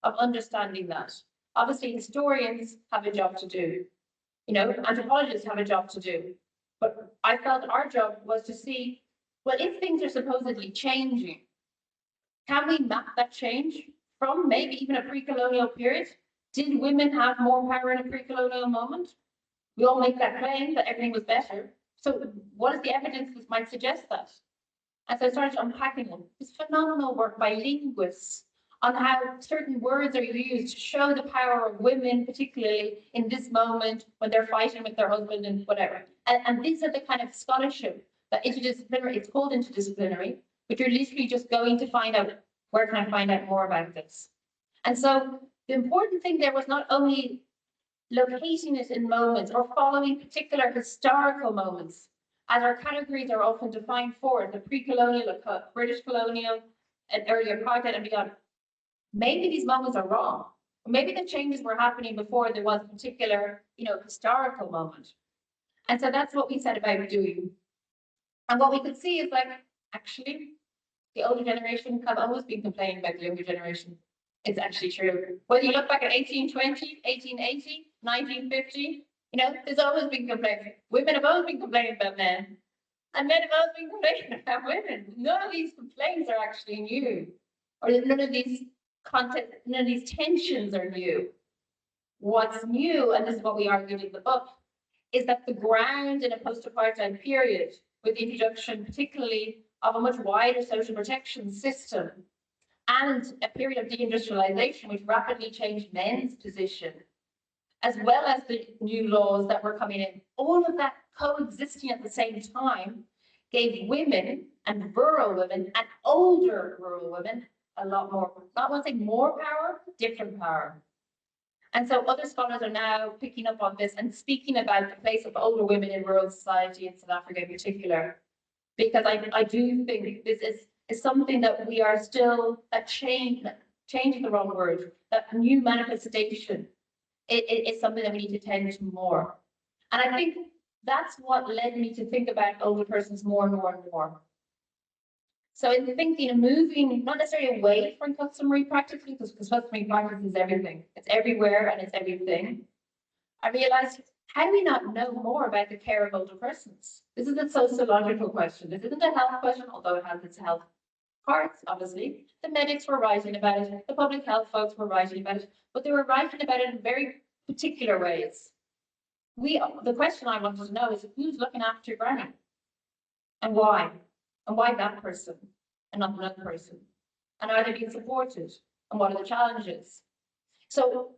of understanding that. Obviously, historians have a job to do. Anthropologists have a job to do. But I felt our job was to see, well, if things are supposedly changing, can we map that change from maybe even a pre-colonial period? Did women have more power in a pre-colonial moment? We all make that claim that everything was better. So what is the evidence that might suggest that? As I started unpacking them, this phenomenal work by linguists on how certain words are used to show the power of women, particularly in this moment when they're fighting with their husband and whatever. And these are the kind of scholarship that interdisciplinary, it's called interdisciplinary, but you're literally just going to find out, where can I find out more about this? And so the important thing there was not only locating it in moments or following particular historical moments, as our categories are often defined for the pre-colonial, British colonial, and early apartheid and beyond. Maybe these moments are wrong. Or maybe the changes were happening before there was a particular, historical moment. And so that's what we set about doing. And what we could see is actually, the older generation have always been complaining about the younger generation. It's actually true. Whether you look back at 1820, 1880, 1950, there's always been complaints. Women have always been complaining about men, and men have always been complaining about women. None of these complaints are actually new, or none of these tensions are new. What's new, and this is what we argued in the book, is that the ground in a post-apartheid period, with the introduction particularly of a much wider social protection system, and a period of deindustrialization, which rapidly changed men's position, as well as the new laws that were coming in, all of that coexisting at the same time gave women and rural women and older rural women a lot more, not want to say more power, different power. And so other scholars are now picking up on this and speaking about the place of older women in rural society in South Africa in particular, because I do think this is something that we are still, that changing the wrong word, that new manifestation, it is something that we need to tend to more. And I think that's what led me to think about older persons more and more and more. So in thinking and moving, not necessarily away from customary practice, because customary practice is everything. It's everywhere and it's everything. I realized, how do we not know more about the care of older persons? This is a sociological question. This isn't a health question, although it has its health parts, obviously. The medics were writing about it, the public health folks were writing about it, but they were writing about it in very particular ways. The question I wanted to know is, who's looking after granny? And why? And why that person and not another person? And are they being supported? And what are the challenges? So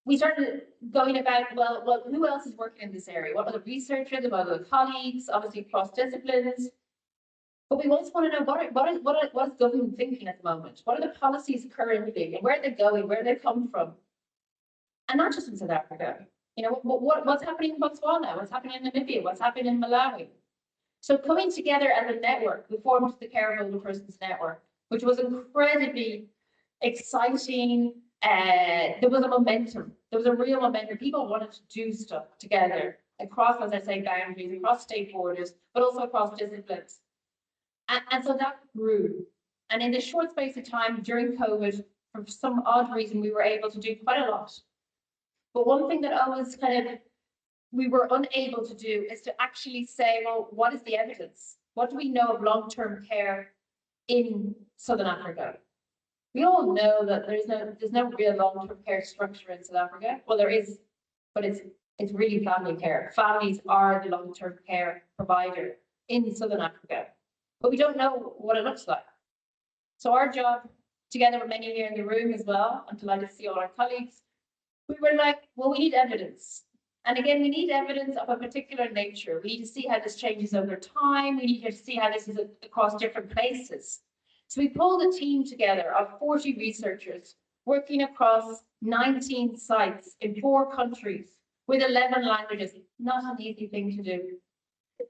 we started going about, well, who else is working in this area? What are the researchers, what are the colleagues, obviously across disciplines? But we also want to know what is government thinking at the moment? What are the policies currently, and where are they going, where they come from? And not just in South Africa. What's happening in Botswana? What's happening in Namibia? What's happening in Malawi? So coming together as a network, we formed the Care of Older Persons Network, which was incredibly exciting. There was a momentum. There was a real momentum. People wanted to do stuff together across, as I say, boundaries, across state borders, but also across disciplines. And so that grew. And in this short space of time during COVID, for some odd reason, we were able to do quite a lot. But one thing that always we were unable to do is to actually say, well, what is the evidence? What do we know of long-term care in Southern Africa? We all know that there's no real long-term care structure in South Africa. Well, there is, but it's really family care. Families are the long-term care provider in Southern Africa, but we don't know what it looks like. So our job together with many here in the room as well. I'm delighted to see all our colleagues. We were like, well, we need evidence. And again, we need evidence of a particular nature. We need to see how this changes over time. We need to see how this is across different places. So we pulled a team together of 40 researchers working across 19 sites in 4 countries with 11 languages. Not an easy thing to do.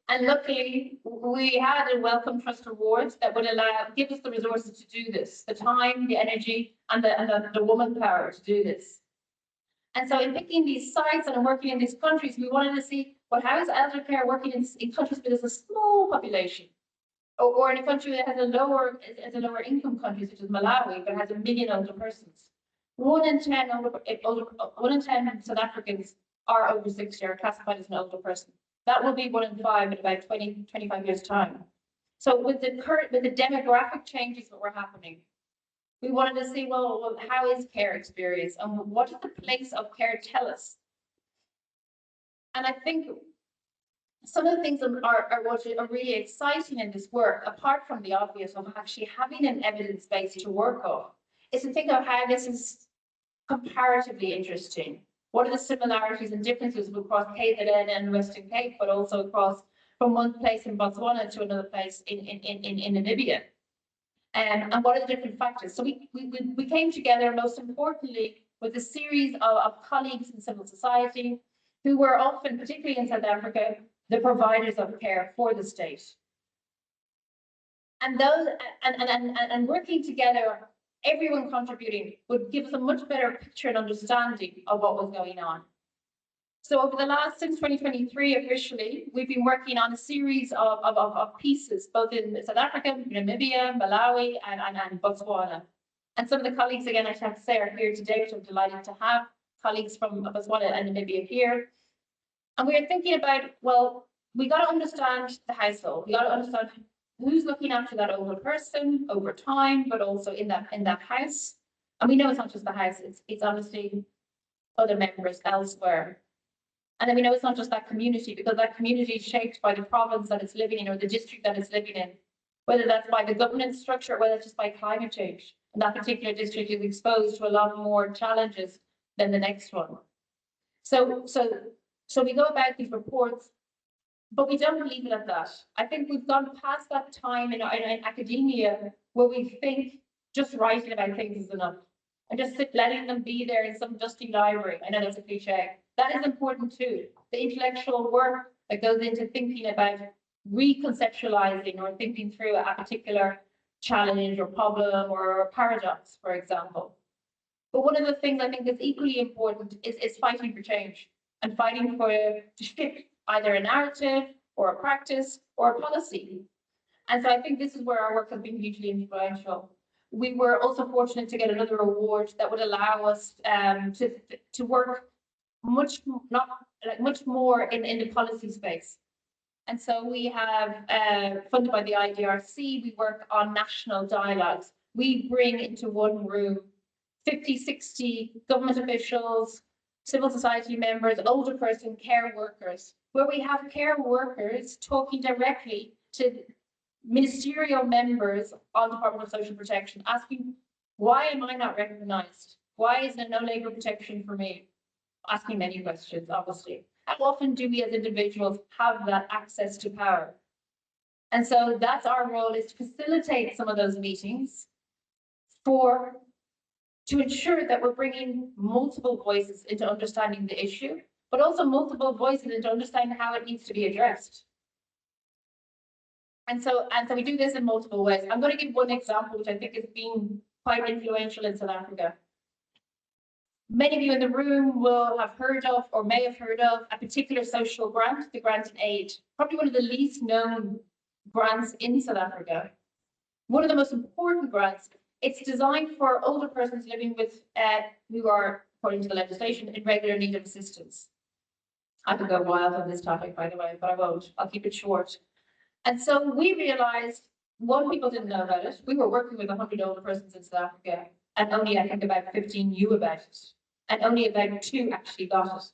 And luckily, we had a Wellcome Trust Award that would give us the resources to do this, the time, the energy, and the woman power to do this. And so in picking these sites and working in these countries, we wanted to see, well, how is elder care working in countries where there's a small population? Or in a country that has a lower income country, such as Malawi, but has 1 million older persons. 1 in 10 South Africans are over 60, are classified as an older person. That will be 1 in 5 in about 25 years' time. So with the demographic changes that were happening, we wanted to see, well, how is care experience and what does the place of care tell us? And I think some of the things that are really exciting in this work, apart from the obvious of actually having an evidence base to work off, is to think of how this is comparatively interesting. What are the similarities and differences across KZN and Western Cape, but also across from one place in Botswana to another place in Namibia? And what are the different factors? So we came together, most importantly, with a series of colleagues in civil society who were often, particularly in South Africa, the providers of care for the state. And those and working together, everyone contributing would give us a much better picture and understanding of what was going on. So over the last, since 2023 officially, we've been working on a series of pieces, both in South Africa, Namibia, Malawi, and Botswana. And some of the colleagues, again, I have to say, are here today, which I'm delighted to have, colleagues from Botswana and Namibia here. And we are thinking about, well, we got to understand the household. We got to understand who's looking after that older person over time, but also in that house. And we know it's not just the house, it's obviously other members elsewhere. And then we know it's not just that community, because that community is shaped by the province that it's living in or the district that it's living in, whether that's by the governance structure or whether it's just by climate change. And that particular district is exposed to a lot more challenges than the next one. So we go about these reports, but we don't leave it at that. I think we've gone past that time in academia where we think just writing about things is enough. And just letting them be there in some dusty library. I know that's a cliche. That is important too. The intellectual work that goes into thinking about reconceptualizing or thinking through a particular challenge or problem or paradox, for example. But one of the things I think is equally important is fighting for change and fighting to shift either a narrative or a practice or a policy. And so I think this is where our work has been hugely influential. We were also fortunate to get another award that would allow us to work much more in the policy space. And so we have, funded by the IDRC, we work on national dialogues. We bring into one room 50, 60 government officials, civil society members, older person care workers, where we have care workers talking directly to ministerial members on Department of Social Protection, asking, why am I not recognized? Why is there no labor protection for me? Asking many questions, obviously. How often do we as individuals have that access to power? And so that's our role, is to facilitate some of those meetings to ensure that we're bringing multiple voices into understanding the issue, but also multiple voices into understanding how it needs to be addressed. And so we do this in multiple ways. I'm going to give one example, which I think has been quite influential in South Africa. Many of you in the room will have heard of, or may have heard of, a particular social grant, the Grant in Aid, probably one of the least known grants in South Africa. One of the most important grants. It's designed for older persons living with, who are, according to the legislation, in regular need of assistance. I could go wild on this topic, by the way, but I won't. I'll keep it short. And so we realized, one, people didn't know about it. We were working with 100 older persons in South Africa, and only, I think, about 15 knew about it. And only about 2 actually got it.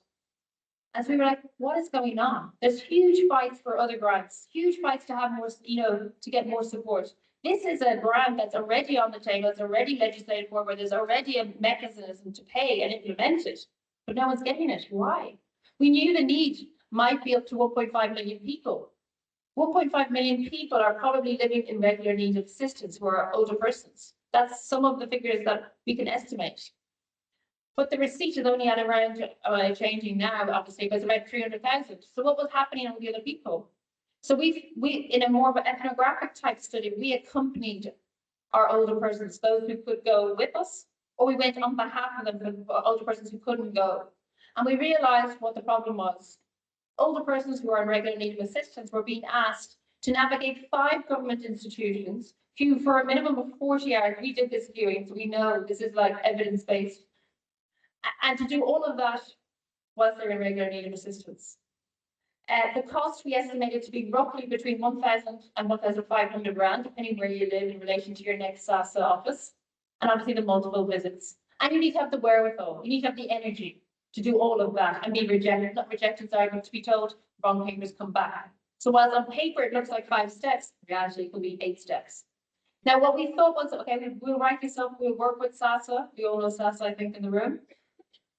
And so we were like, what is going on? There's huge fights for other grants, huge fights to have more, to get more support. This is a grant that's already on the table, it's already legislated for, where there's already a mechanism to pay and implement it, but no one's getting it. Why? We knew the need might be up to 1.5 million people. 1.5 million people are probably living in regular need of assistance who are older persons. That's some of the figures that we can estimate. But the receipt is only at around, changing now, obviously, it was about 300,000. So what was happening with the other people? So we in a more of an ethnographic type study, we accompanied our older persons, those who could go with us, or we went on behalf of them for older persons who couldn't go. And we realized what the problem was. Older persons who are in regular need of assistance were being asked to navigate 5 government institutions, queue for a minimum of 40 hours. We did this queuing, so we know this is like evidence-based. And to do all of that whilst they're in regular need of assistance. The cost we estimated to be roughly between 1,000 and 1,500 rand, depending where you live in relation to your next SASA office, and obviously the multiple visits. And you need to have the wherewithal, you need to have the energy to do all of that and be rejected, not rejected, sorry, but to be told wrong papers come back. So whilst on paper it looks like 5 steps, in reality it could be 8 steps. Now what we thought was, okay, we'll write this up, we'll work with SASA, we all know SASA I think in the room,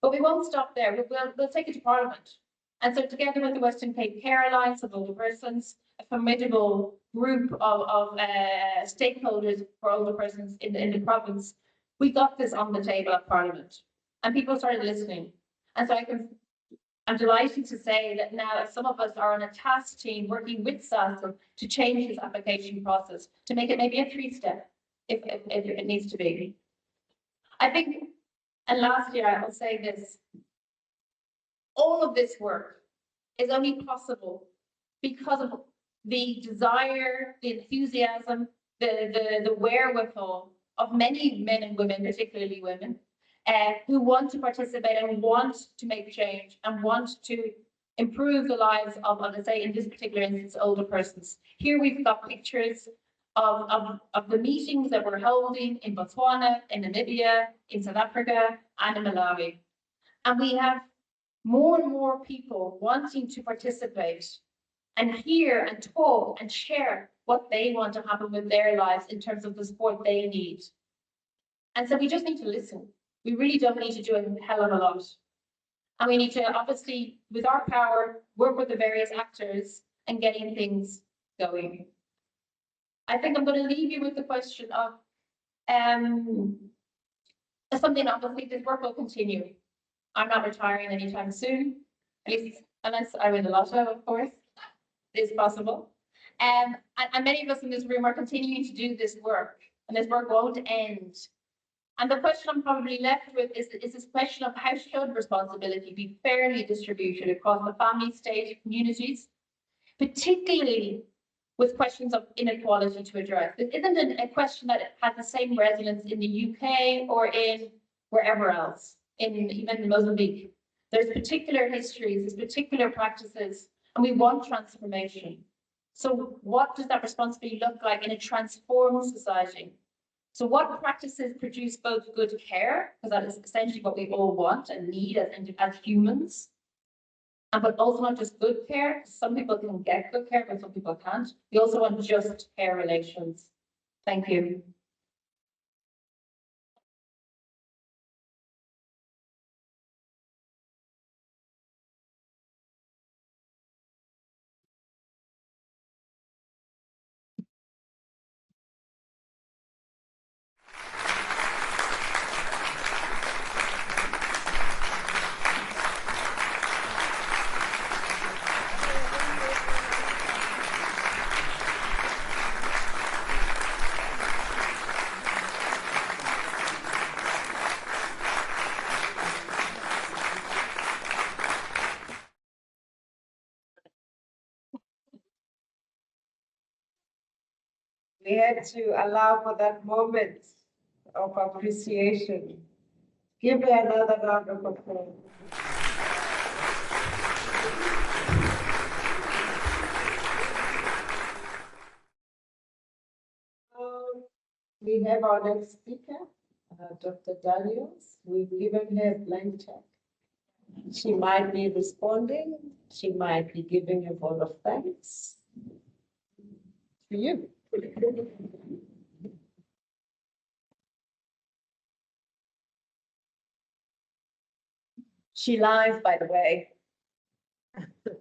but we won't stop there, we'll take it to Parliament. And so together with the Western Cape Care Alliance of older persons, a formidable group of stakeholders for older persons in the province, we got this on the table at Parliament and people started listening. And so I'm delighted to say that now some of us are on a task team working with SASA to change this application process, to make it maybe a 3-step if it needs to be. I think, and lastly, I will say this, all of this work is only possible because of the desire, the enthusiasm, the wherewithal of many men and women, particularly women, who want to participate and want to make change and want to improve the lives of, let's say, in this particular instance, older persons. Here we've got pictures of the meetings that we're holding in Botswana, in Namibia, in South Africa, and in Malawi. And we have more and more people wanting to participate and hear and talk and share what they want to happen with their lives in terms of the support they need. And so we just need to listen. We really don't need to do a hell of a lot. And we need to, obviously, with our power, work with the various actors and getting things going. I think I'm going to leave you with the question of something, obviously, this work will continue. I'm not retiring anytime soon, at least unless I win the lotto, of course, it is possible. And many of us in this room are continuing to do this work, and this work won't end. And the question I'm probably left with is this question of how should responsibility be fairly distributed across the family, state, communities, particularly with questions of inequality to address. This isn't a question that has the same resonance in the UK or in wherever else. Even in Mozambique, there's particular histories, there's particular practices, and we want transformation. So what does that responsibility look like in a transformed society? So what practices produce both good care, because that is essentially what we all want and need as humans, but also not just good care. Some people can get good care, but some people can't. We also want just care relations. Thank you. We had to allow for that moment of appreciation. Give me another round of applause. We have our next speaker, Dr. Daniels. We've given her a blank check. She might be responding. She might be giving a vote of thanks to you. She lies, by the way.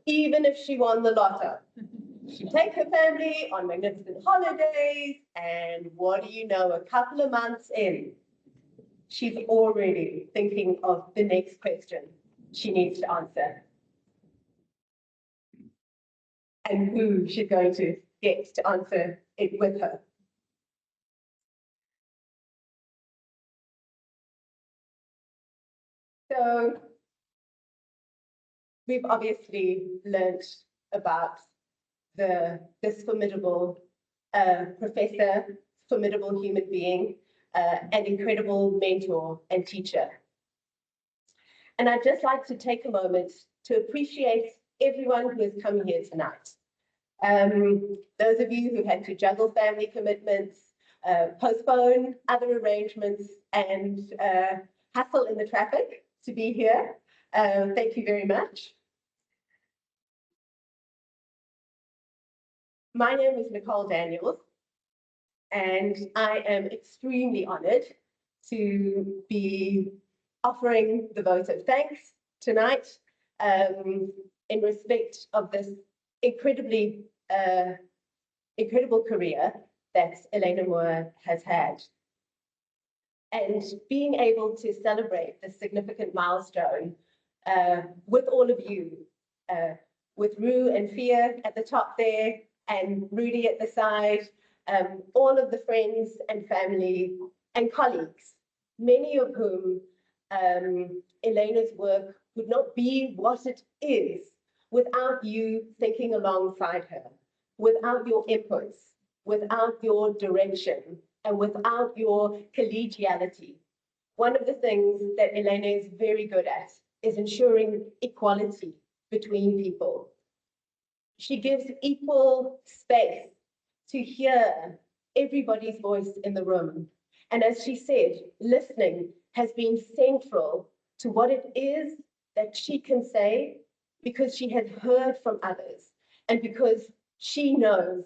Even if she won the lotto. She'd take her family on magnificent holidays, and what do you know, a couple of months in, she's already thinking of the next question she needs to answer. And who she's going to get to answer it with her. So we've obviously learned about this formidable professor, formidable human being, an incredible mentor and teacher. And I'd just like to take a moment to appreciate everyone who has come here tonight. Those of you who had to juggle family commitments, postpone other arrangements, and hustle in the traffic to be here, thank you very much. My name is Nicole Daniels, and I am extremely honored to be offering the vote of thanks tonight in respect of this incredibly incredible career that Elena Moore has had. And being able to celebrate this significant milestone with all of you, with Rue and Fia at the top there, and Rudy at the side, all of the friends and family and colleagues, many of whom Elena's work would not be what it is without you thinking alongside her, without your inputs, without your direction, and without your collegiality. One of the things that Elena is very good at is ensuring equality between people. She gives equal space to hear everybody's voice in the room. And as she said, listening has been central to what it is that she can say because she has heard from others and because she knows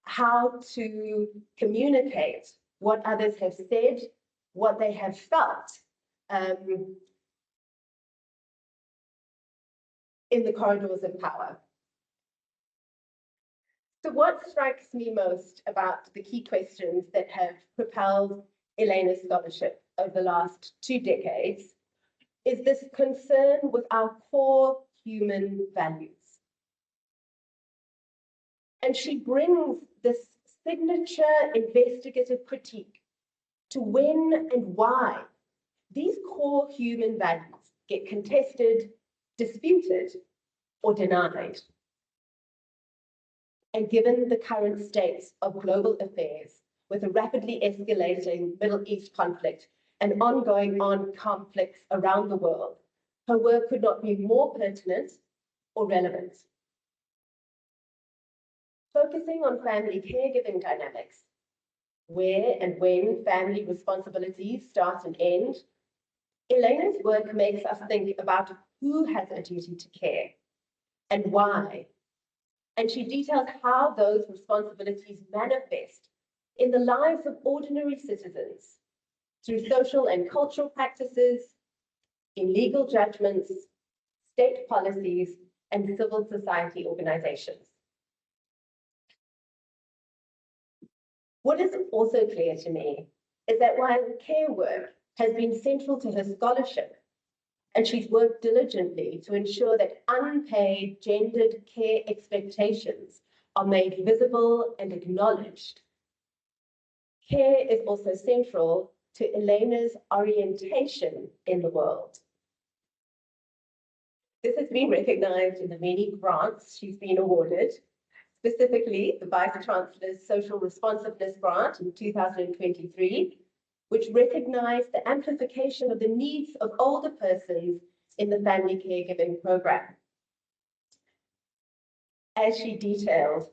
how to communicate what others have said, what they have felt in the corridors of power. So what strikes me most about the key questions that have propelled Elena's scholarship over the last 2 decades is this concern with our core human values. And she brings this signature investigative critique to when and why these core human values get contested, disputed, or denied. And given the current state of global affairs, with a rapidly escalating Middle East conflict and ongoing armed conflicts around the world, her work could not be more pertinent or relevant. Focusing on family caregiving dynamics, where and when family responsibilities start and end, Elena's work makes us think about who has a duty to care and why. And she details how those responsibilities manifest in the lives of ordinary citizens through social and cultural practices, in legal judgments, state policies, and civil society organizations. What is also clear to me is that while care work has been central to her scholarship, and she's worked diligently to ensure that unpaid gendered care expectations are made visible and acknowledged, care is also central to Elena's orientation in the world. This has been recognized in the many grants she's been awarded, specifically the Vice-Chancellor's Social Responsiveness Grant in 2023, which recognized the amplification of the needs of older persons in the family caregiving program. As she detailed,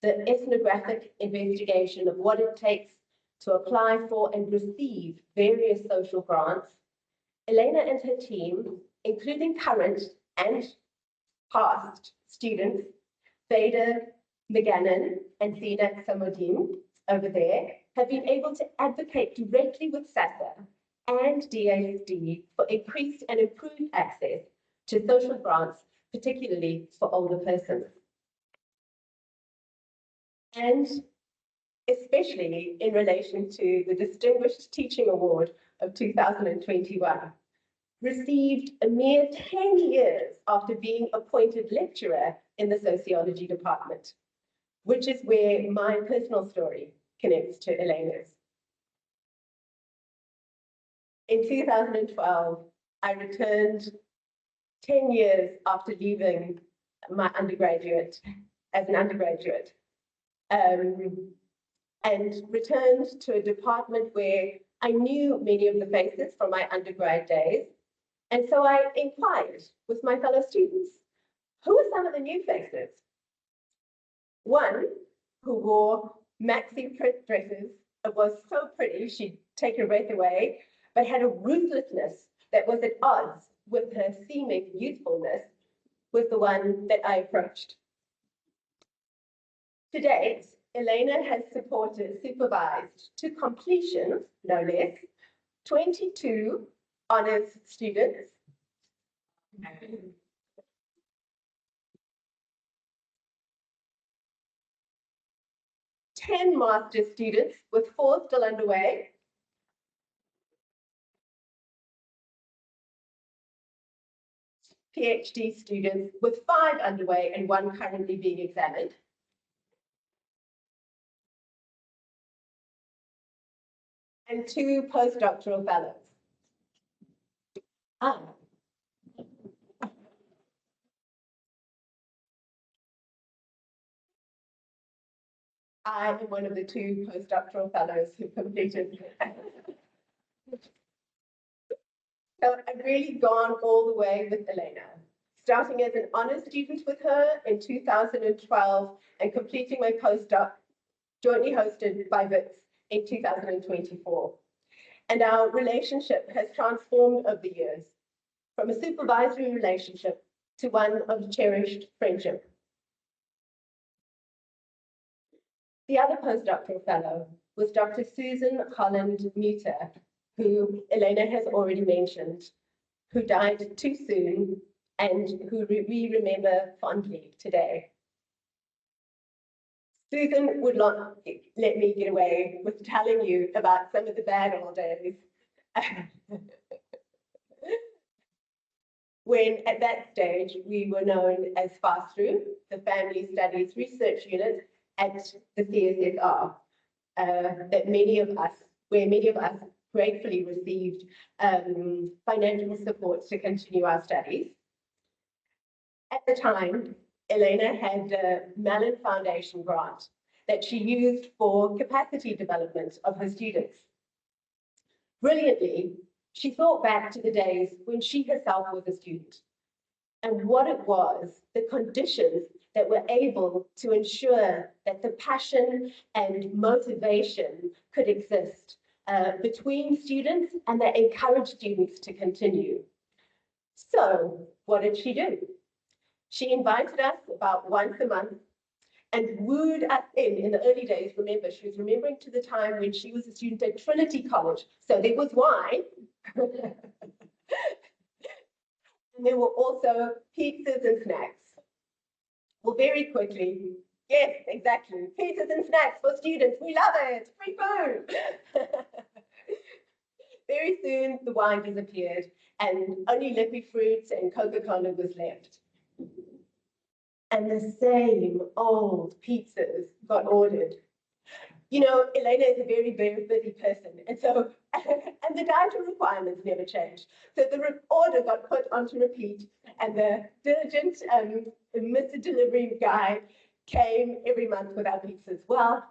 the ethnographic investigation of what it takes to apply for and receive various social grants, Elena and her team, including current and past students, Veda McGannon and Zina Samodin over there, have been able to advocate directly with SASA and DASD for increased and improved access to social grants, particularly for older persons. And especially in relation to the Distinguished Teaching Award of 2021, received a mere 10 years after being appointed lecturer in the sociology department, which is where my personal story connects to Elena's. In 2012, I returned 10 years after leaving my undergraduate, as an undergraduate, and returned to a department where I knew many of the faces from my undergrad days. And so I inquired with my fellow students, who are some of the new faces? One who wore maxi print dresses, it was so pretty, she'd take your breath away, but had a ruthlessness that was at odds with her seeming youthfulness, was the one that I approached. To date, Elena has supervised to completion, no less, 22 honors students, 10 master's students, with 4 still underway, PhD students with 5 underway and 1 currently being examined, and 2 postdoctoral fellows. I am one of the 2 postdoctoral fellows who completed. So I've really gone all the way with Elena, starting as an honors student with her in 2012 and completing my postdoc jointly hosted by WITS in 2024. And our relationship has transformed over the years from a supervisory relationship to one of cherished friendship. The other postdoctoral fellow was Dr. Susan Holland Muter, who Elena has already mentioned, who died too soon and who we remember fondly today. Susan would not let me get away with telling you about some of the bad old days. When at that stage, we were known as FASTRU, the Family Studies Research Unit at the CSSR, where many of us gratefully received financial support to continue our studies. At the time, Elena had a Mellon Foundation grant that she used for capacity development of her students. Brilliantly, she thought back to the days when she herself was a student and what it was, the conditions that were able to ensure that the passion and motivation could exist between students, and that encouraged students to continue. So what did she do? She invited us about once a month and wooed us in the early days. Remember, she was remembering to the time when she was a student at Trinity College. So there was wine. And there were also pizzas and snacks. Well, very quickly, yes, exactly. Pizzas and snacks for students. We love it. Free food. Very soon, the wine disappeared and only liquid fruits and Coca-Cola was left. And the same old pizzas got ordered. You know, Elena is a very, very busy person. And so, and the dietary requirements never changed. So the order got put onto repeat, and the diligent Mr. Delivery guy came every month with our pizzas. Well,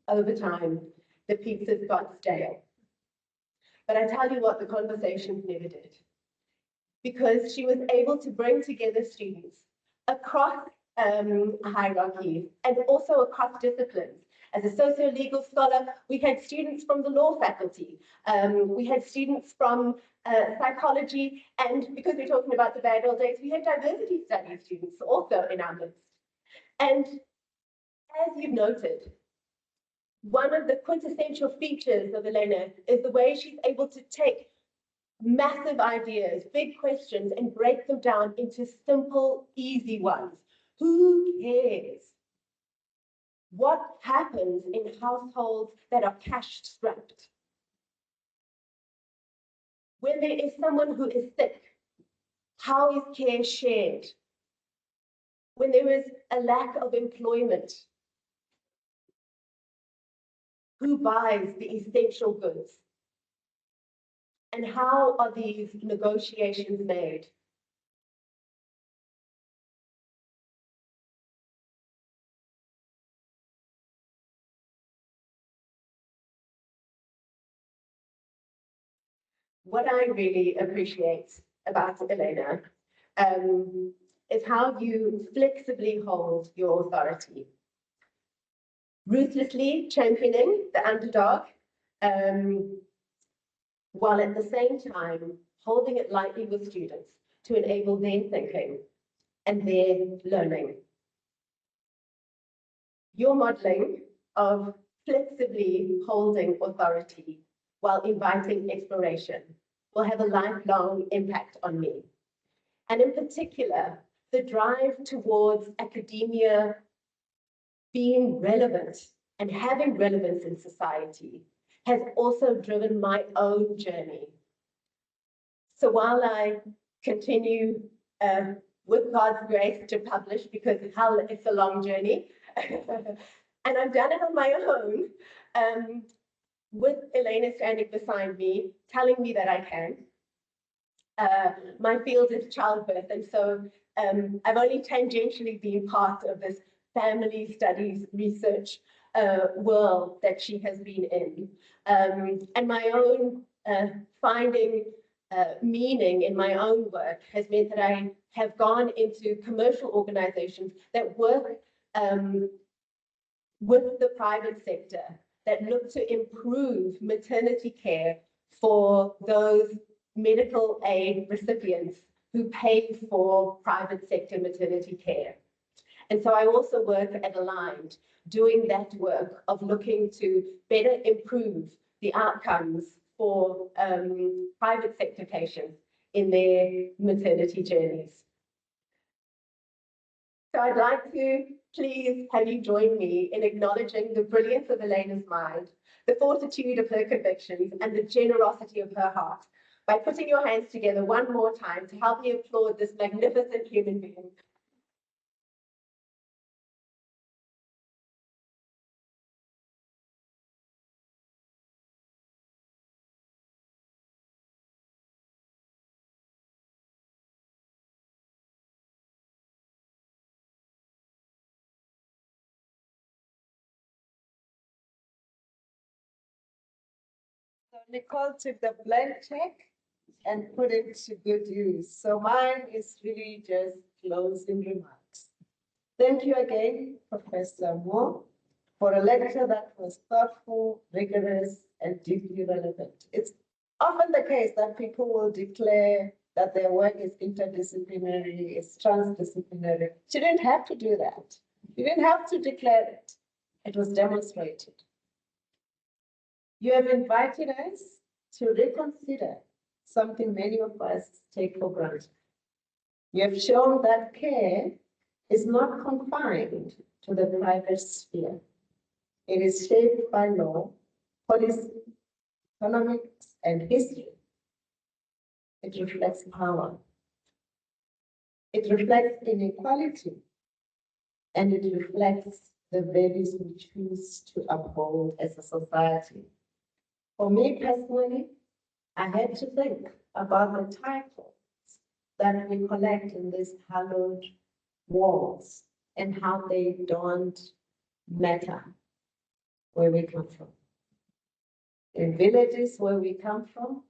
over time, the pizzas got stale. But I tell you what, the conversations never did. Because she was able to bring together students across hierarchies and also across disciplines. As a socio-legal scholar, we had students from the law faculty. We had students from psychology, and because we're talking about the bad old days, we had diversity studies students also in our midst. And as you've noted, one of the quintessential features of Elena is the way she's able to take massive ideas, big questions, and break them down into simple, easy ones. Who cares? What happens in households that are cash-strapped? When there is someone who is sick, how is care shared? When there is a lack of employment, who buys the essential goods? And how are these negotiations made? What I really appreciate about Elena is how you flexibly hold your authority, ruthlessly championing the underdog, while at the same time holding it lightly with students to enable their thinking and their learning. Your modeling of flexibly holding authority while inviting exploration will have a lifelong impact on me. And in particular, the drive towards academia being relevant and having relevance in society has also driven my own journey. So while I continue with God's grace to publish, because hell, it's a long journey, and I've done it on my own, with Elena standing beside me, telling me that I can. My field is childbirth, and so I've only tangentially been part of this family studies research world that she has been in. And my own finding meaning in my own work has meant that I have gone into commercial organizations that work with the private sector, that look to improve maternity care for those medical aid recipients who pay for private sector maternity care. And so I also work at Aligned, doing that work of looking to better improve the outcomes for private sector patients in their maternity journeys. So I'd like to please have you join me in acknowledging the brilliance of Elena's mind, the fortitude of her convictions, and the generosity of her heart by putting your hands together one more time to help me applaud this magnificent human being. So Nicole took the blank check and put it to good use. So mine is really just closing remarks. Thank you again, Professor Moore, for a lecture that was thoughtful, rigorous, and deeply relevant. It's often the case that people will declare that their work is interdisciplinary, is transdisciplinary. You didn't have to do that. You didn't have to declare it. It was demonstrated. You have invited us to reconsider something many of us take for granted. You have shown that care is not confined to the private sphere. It is shaped by law, policy, economics, and history. It reflects power. It reflects inequality. And it reflects the values we choose to uphold as a society. For me personally, I had to think about the titles that we collect in these hallowed walls and how they don't matter where we come from. In villages where we come from,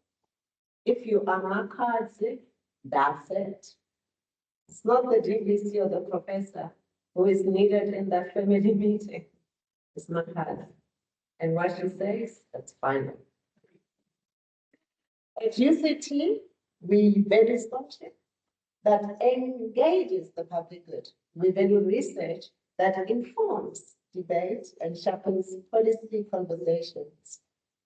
if you are Makadzi, that's it. It's not the DVC or the professor who is needed in that family meeting. It's Makadzi. And what she says, that's final. At UCT, we value scholarship that engages the public good. We value research that informs debate and sharpens policy conversations.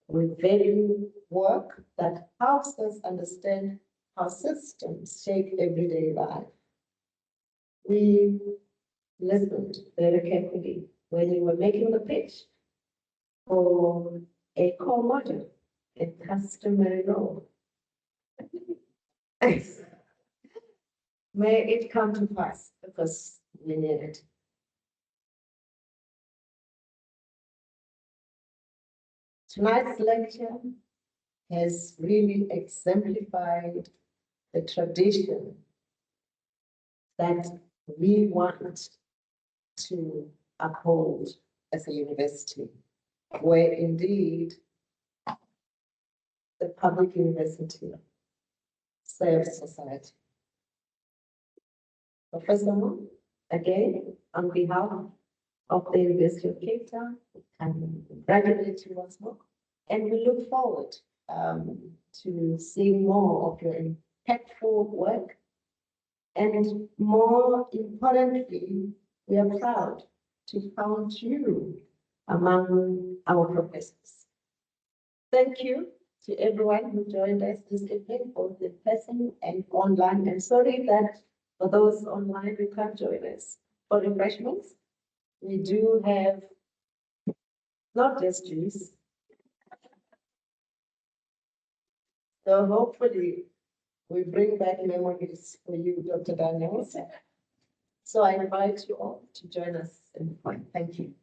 We value work that helps us understand how systems shape everyday life. We listened very carefully when you were making the pitch for a core module in customary law. May it come to pass because we need it. Tonight's lecture has really exemplified the tradition that we want to uphold as a university, where indeed the public university serves society. Professor Moore, again, on behalf of the University of Cape Town, I congratulate you once more. And we look forward to seeing more of your impactful work. And more importantly, we are proud to count you among our professors. Thank you to everyone who joined us this evening, both in person and online. And sorry that for those online who can't join us for refreshments. We do have not just juice. So hopefully we bring back memories for you, Dr. Daniels. So I invite you all to join us in the point. Thank you.